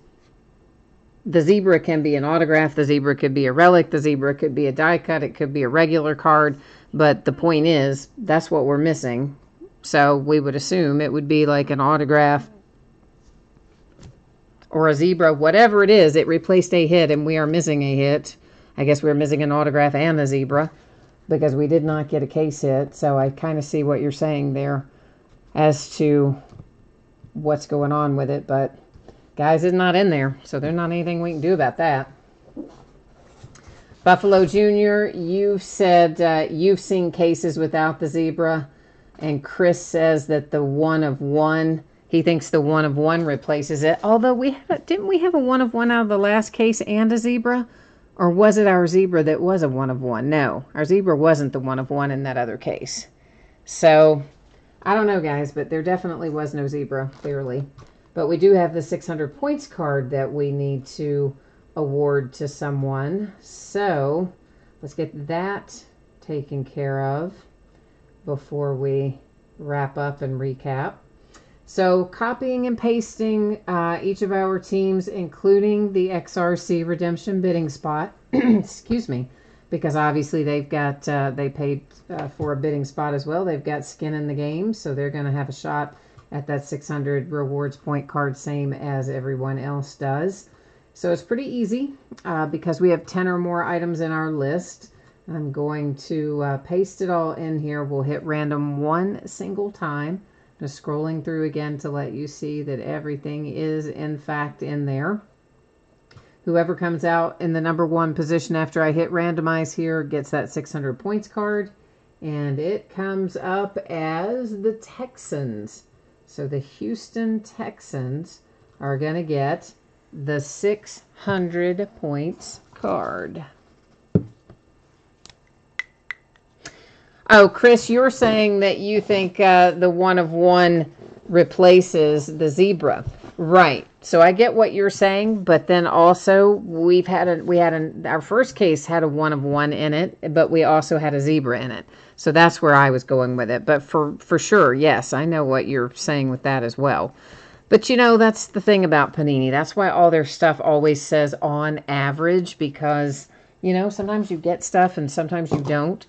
the zebra can be an autograph, the zebra could be a relic, the zebra could be a die cut, it could be a regular card, but the point is, that's what we're missing. So we would assume it would be like an autograph or a zebra, whatever it is. It replaced a hit, and we are missing a hit. I guess we're missing an autograph and a zebra because we did not get a case hit. So I kind of see what you're saying there as to what's going on with it. But guys is not in there, so there's not anything we can do about that. Buffalo Jr., you said you've seen cases without the zebra. And Chris says that the 1 of 1, he thinks the 1 of 1 replaces it. Although didn't we have a 1 of 1 out of the last case and a zebra? Or was it our zebra that was a 1 of 1? No, our zebra wasn't the 1 of 1 in that other case. So, I don't know, guys, but there definitely was no zebra, clearly. But we do have the 600 points card that we need to award to someone. So, let's get that taken care of before we wrap up and recap. So copying and pasting each of our teams, including the XRC redemption bidding spot, excuse me, because obviously they've got, they paid for a bidding spot as well. They've got skin in the game, so they're going to have a shot at that 600 rewards point card, same as everyone else does. So it's pretty easy because we have 10 or more items in our list. I'm going to paste it all in here. We'll hit random one single time. Just scrolling through again to let you see that everything is in fact in there. Whoever comes out in the number 1 position after I hit randomize here gets that 600 points card. And it comes up as the Texans. So the Houston Texans are going to get the 600 points card. Oh, Chris, you're saying that you think the 1 of 1 replaces the zebra. Right. So I get what you're saying, but then also our first case had a 1 of 1 in it, but we also had a zebra in it. So that's where I was going with it. But for sure, yes, I know what you're saying with that as well. But you know, that's the thing about Panini. That's why all their stuff always says on average, because, you know, sometimes you get stuff and sometimes you don't.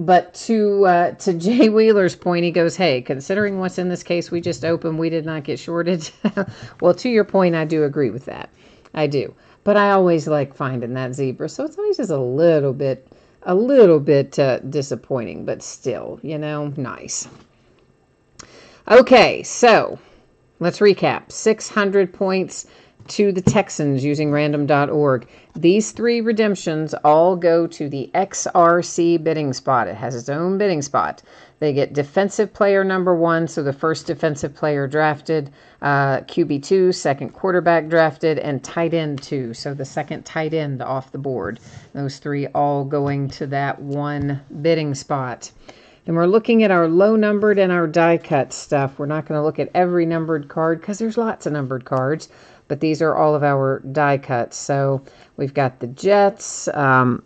But to Jay Wheeler's point, he goes, hey, considering what's in this case we just opened, we did not get shorted. Well, to your point, I do agree with that. I do. But I always like finding that zebra. So it's always just a little bit disappointing, but still, you know, nice. Okay, so let's recap. 600 points to the Texans using random.org. These 3 redemptions all go to the XRC bidding spot. It has its own bidding spot. They get defensive player number 1, so the first defensive player drafted, QB2, second quarterback drafted, and tight end 2, so the second tight end off the board. Those 3 all going to that one bidding spot. And we're looking at our low numbered and our die cut stuff. We're not going to look at every numbered card because there's lots of numbered cards. But these are all of our die cuts. So we've got the Jets, the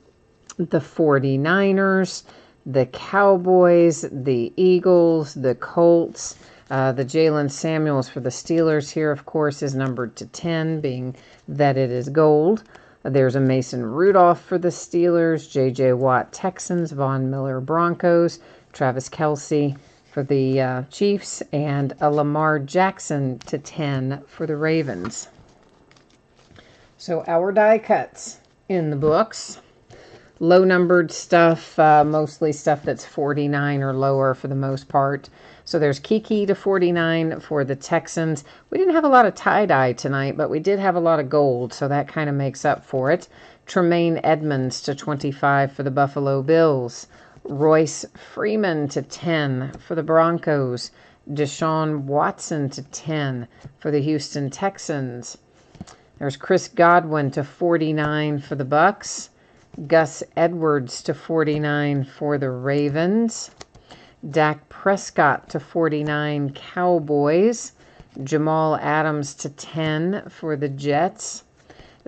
49ers, the Cowboys, the Eagles, the Colts, the Jalen Samuels for the Steelers here, of course, is numbered to 10, being that it is gold. There's a Mason Rudolph for the Steelers, J.J. Watt Texans, Von Miller Broncos, Travis Kelce for the Chiefs, and a Lamar Jackson to 10 for the Ravens. So our die cuts in the books. Low numbered stuff, mostly stuff that's 49 or lower for the most part. So there's Kiki to 49 for the Texans. We didn't have a lot of tie-dye tonight, but we did have a lot of gold, so that kind of makes up for it. Tremaine Edmonds to 25 for the Buffalo Bills. Royce Freeman to 10 for the Broncos. Deshaun Watson to 10 for the Houston Texans. There's Chris Godwin to 49 for the Bucks. Gus Edwards to 49 for the Ravens. Dak Prescott to 49 Cowboys. Jamal Adams to 10 for the Jets.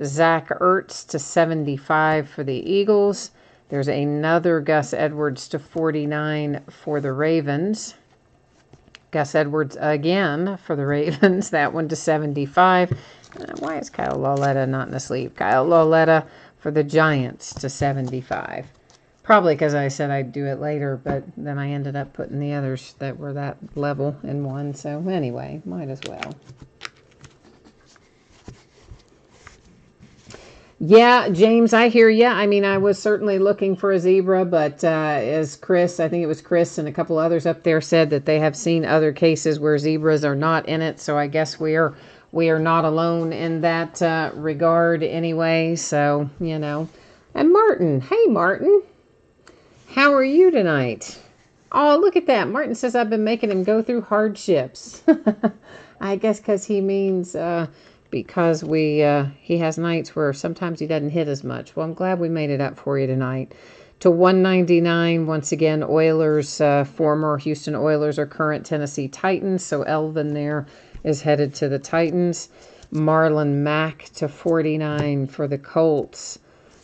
Zach Ertz to 75 for the Eagles. There's another Gus Edwards to 49 for the Ravens. Gus Edwards again for the Ravens. That one to 75. Why is Kyle Lauletta not in the sleeve? Kyle Lauletta for the Giants to 75. Probably because I said I'd do it later, but then I ended up putting the others that were that level in one. So anyway, might as well. Yeah, James, I hear you. I mean, I was certainly looking for a zebra, but as Chris, I think it was Chris and a couple others up there said that they have seen other cases where zebras are not in it. So I guess we are not alone in that regard anyway. So, you know. And Martin, hey Martin, how are you tonight? Oh, look at that. Martin says I've been making him go through hardships. I guess because he means because he has nights where sometimes he doesn't hit as much. Well, I'm glad we made it up for you tonight. To 199, once again, Oilers, former Houston Oilers are current Tennessee Titans. So Elvin there is headed to the Titans. Marlon Mack to 49 for the Colts.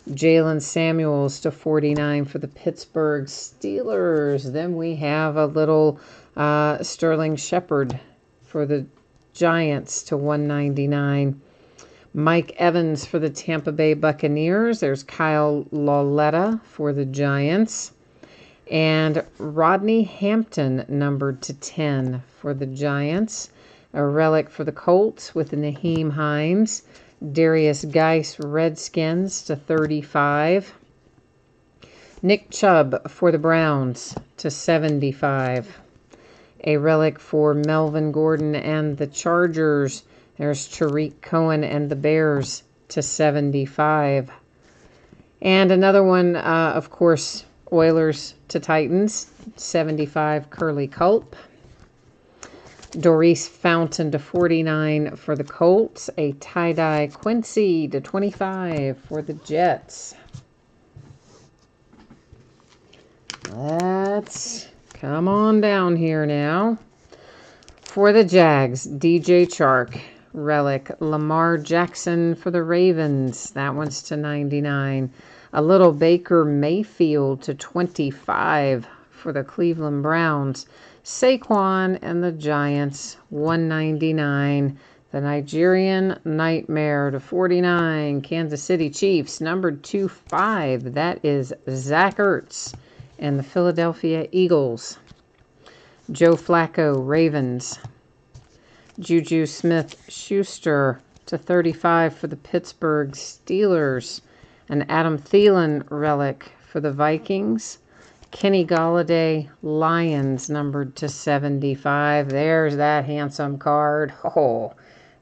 Jalen Samuels to 49 for the Pittsburgh Steelers. Then we have a little Sterling Shepard for the Giants to 199. Mike Evans for the Tampa Bay Buccaneers. There's Kyle Lauletta for the Giants. And Rodney Hampton numbered to 10 for the Giants. A relic for the Colts with Nyheim Hines. Darius Geis, Redskins to 35. Nick Chubb for the Browns to 75. A relic for Melvin Gordon and the Chargers. There's Tariq Cohen and the Bears to 75. And another one, of course, Oilers to Titans, 75, Curly Culp. Doris Fountain to 49 for the Colts. A tie-dye Quincy to 25 for the Jets. Let's come on down here now. For the Jags, DJ Chark. Relic, Lamar Jackson for the Ravens. That one's to 99. A little Baker Mayfield to 25 for the Cleveland Browns. Saquon and the Giants, 199. The Nigerian Nightmare to 49. Kansas City Chiefs, numbered 25. That is Zach Ertz and the Philadelphia Eagles. Joe Flacco, Ravens. Juju Smith-Schuster to 35 for the Pittsburgh Steelers. An Adam Thielen relic for the Vikings. Kenny Golladay, Lions, numbered to 75. There's that handsome card. Oh,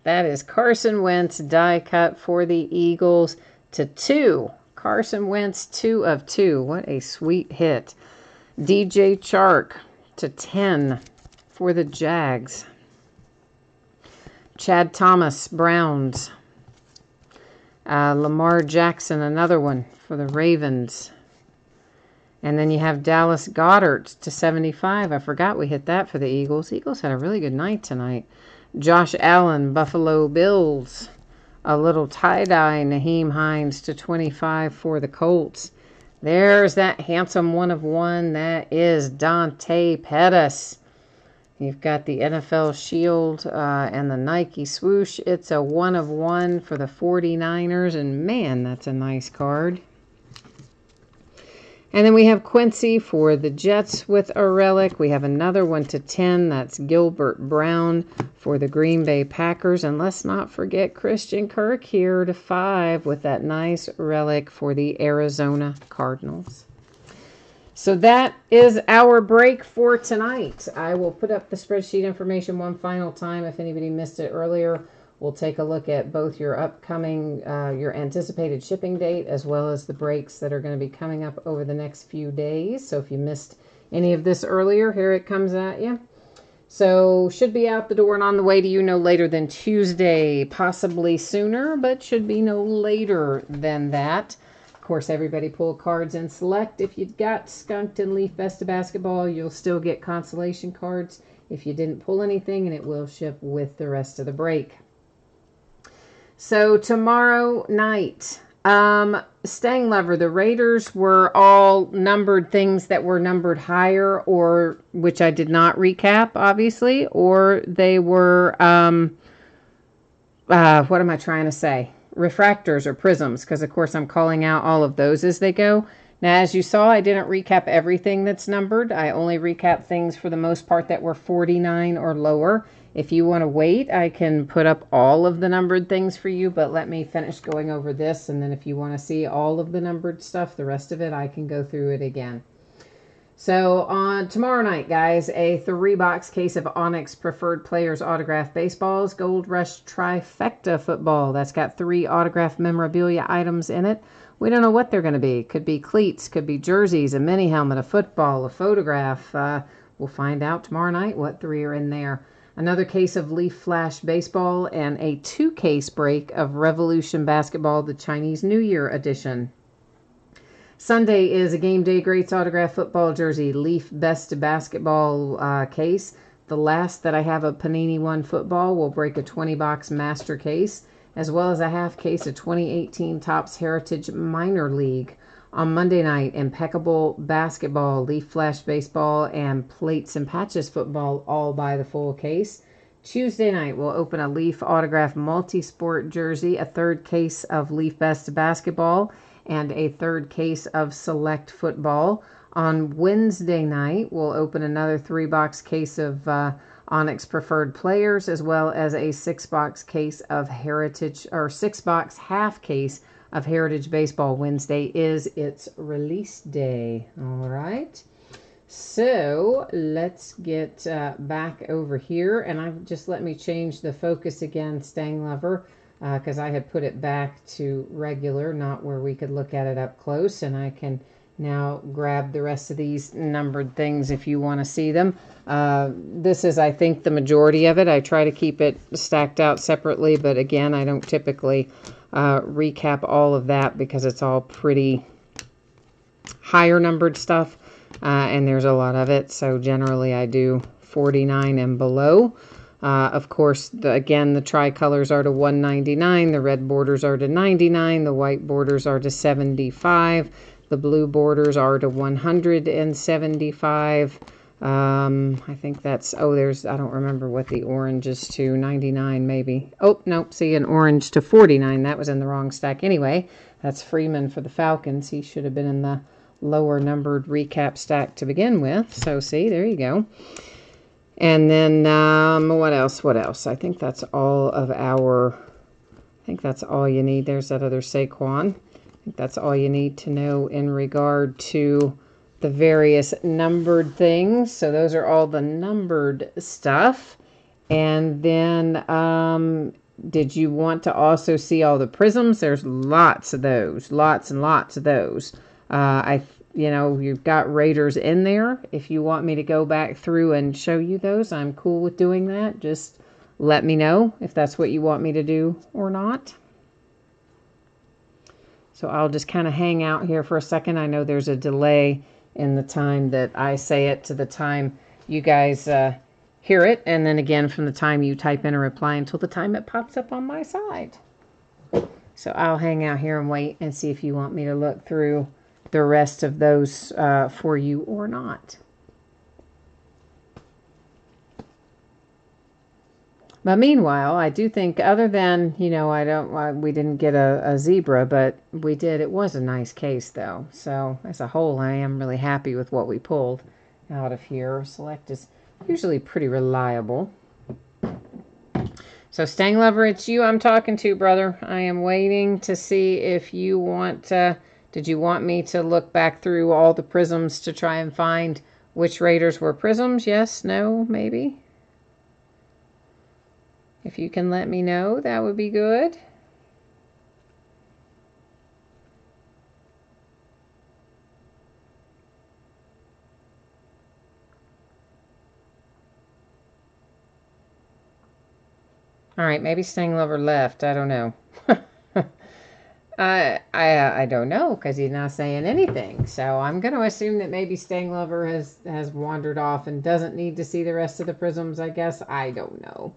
that is Carson Wentz, die cut for the Eagles to 2. Carson Wentz, 2 of 2. What a sweet hit. DJ Chark to 10 for the Jags. Chad Thomas, Browns. Lamar Jackson, another one for the Ravens. And then you have Dallas Goedert to 75. I forgot we hit that for the Eagles. Eagles had a really good night tonight. Josh Allen, Buffalo Bills. A little tie-dye Nyheim Hines to 25 for the Colts. There's that handsome one of one. That is Dante Pettis. You've got the NFL Shield and the Nike swoosh. It's a one of one for the 49ers. And man, that's a nice card. And then we have Quincy for the Jets with a relic. We have another 1 to 10. That's Gilbert Brown for the Green Bay Packers. And let's not forget Christian Kirk here to 5 with that nice relic for the Arizona Cardinals. So that is our break for tonight. I will put up the spreadsheet information one final time. If anybody missed it earlier, we'll take a look at both your upcoming, your anticipated shipping date, as well as the breaks that are going to be coming up over the next few days. So if you missed any of this earlier, here it comes at you. So should be out the door and on the way to you no later than Tuesday, possibly sooner, but should be no later than that. Of course, everybody pull cards and select. If you got Skunked and Leaf Vesta basketball, you'll still get consolation cards if you didn't pull anything, and it will ship with the rest of the break. So tomorrow night, Stang Lover, the Raiders were all numbered things that were numbered higher, or which I did not recap, obviously, or they were, what am I trying to say? Refractors or prisms, because of course I'm calling out all of those as they go. Now, as you saw, I didn't recap everything that's numbered. I only recapped things for the most part that were 49 or lower. If you want to wait, I can put up all of the numbered things for you, but let me finish going over this, and then if you want to see all of the numbered stuff, the rest of it, I can go through it again. So on tomorrow night, guys, a 3-box case of Onyx Preferred Players Autograph Baseballs, Gold Rush Trifecta Football. That's got 3 autograph memorabilia items in it. We don't know what they're going to be. Could be cleats, could be jerseys, a mini helmet, a football, a photograph. We'll find out tomorrow night what 3 are in there. Another case of Leaf Flash Baseball and a 2-case break of Revolution Basketball, the Chinese New Year edition. Sunday is a Game Day Greats autograph football jersey, Leaf Best Basketball case. The last that I have of Panini One football will break a 20-box master case, as well as a half case of 2018 Topps Heritage Minor League. On Monday night, Impeccable Basketball, Leaf Flash Baseball, and Plates and Patches Football all by the full case. Tuesday night, we'll open a Leaf Autograph Multi-Sport jersey, a 3rd case of Leaf Best Basketball, and a 3rd case of Select Football. On Wednesday night, we'll open another 3-box case of Onyx Preferred Players, as well as a 6-box case of Heritage, or 6-box half case of Heritage Baseball. Wednesday is its release day. All right. So let's get back over here, and just let me change the focus again, Stang Lover, because I had put it back to regular, not where we could look at it up close, and I can now grab the rest of these numbered things if you want to see them. This is, I think, the majority of it. I try to keep it stacked out separately, but again, I don't typically recap all of that because it's all pretty higher numbered stuff, and there's a lot of it, so generally I do 49 and below. Of course, again, the tricolors are to $199, the red borders are to $99, the white borders are to $75, the blue borders are to $175. I think that's, I don't remember what the orange is to, 99 maybe. Oh, nope, see, an orange to 49. That was in the wrong stack. Anyway, that's Freeman for the Falcons. He should have been in the lower numbered recap stack to begin with. So, see, there you go. And then, what else? I think that's all of our, I think that's all you need. There's that other Saquon. I think that's all you need to know in regard to the various numbered things. So those are all the numbered stuff. And then, did you want to also see all the prisms? There's lots of those, lots and lots of those. You've got Raiders in there. If you want me to go back through and show you those, I'm cool with doing that. Just let me know if that's what you want me to do or not. So I'll just kind of hang out here for a second. I know there's a delay in the time that I say it to the time you guys hear it. And then again, from the time you type in a reply until the time it pops up on my side. So I'll hang out here and wait and see if you want me to look through the rest of those for you or not. But meanwhile, I do think, other than, we didn't get a zebra, but we did. It was a nice case, though. So as a whole, I am really happy with what we pulled out of here. Select is usually pretty reliable. So Stang Lover, it's you I'm talking to, brother. I am waiting to see if you want to. Did you want me to look back through all the prisms to try and find which Raiders were prisms? Yes, no, maybe? If you can let me know, that would be good. All right, maybe Stang Lover left. I don't know. I don't know because he's not saying anything. So I'm going to assume that maybe Stang Lover has wandered off and doesn't need to see the rest of the prisms, I guess. I don't know.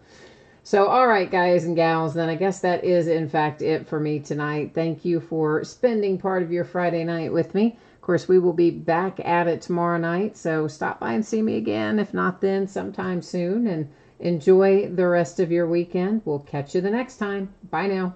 So, all right, guys and gals, then I guess that is, in fact, it for me tonight. Thank you for spending part of your Friday night with me. Of course, we will be back at it tomorrow night, so stop by and see me again. If not then, sometime soon, and enjoy the rest of your weekend. We'll catch you the next time. Bye now.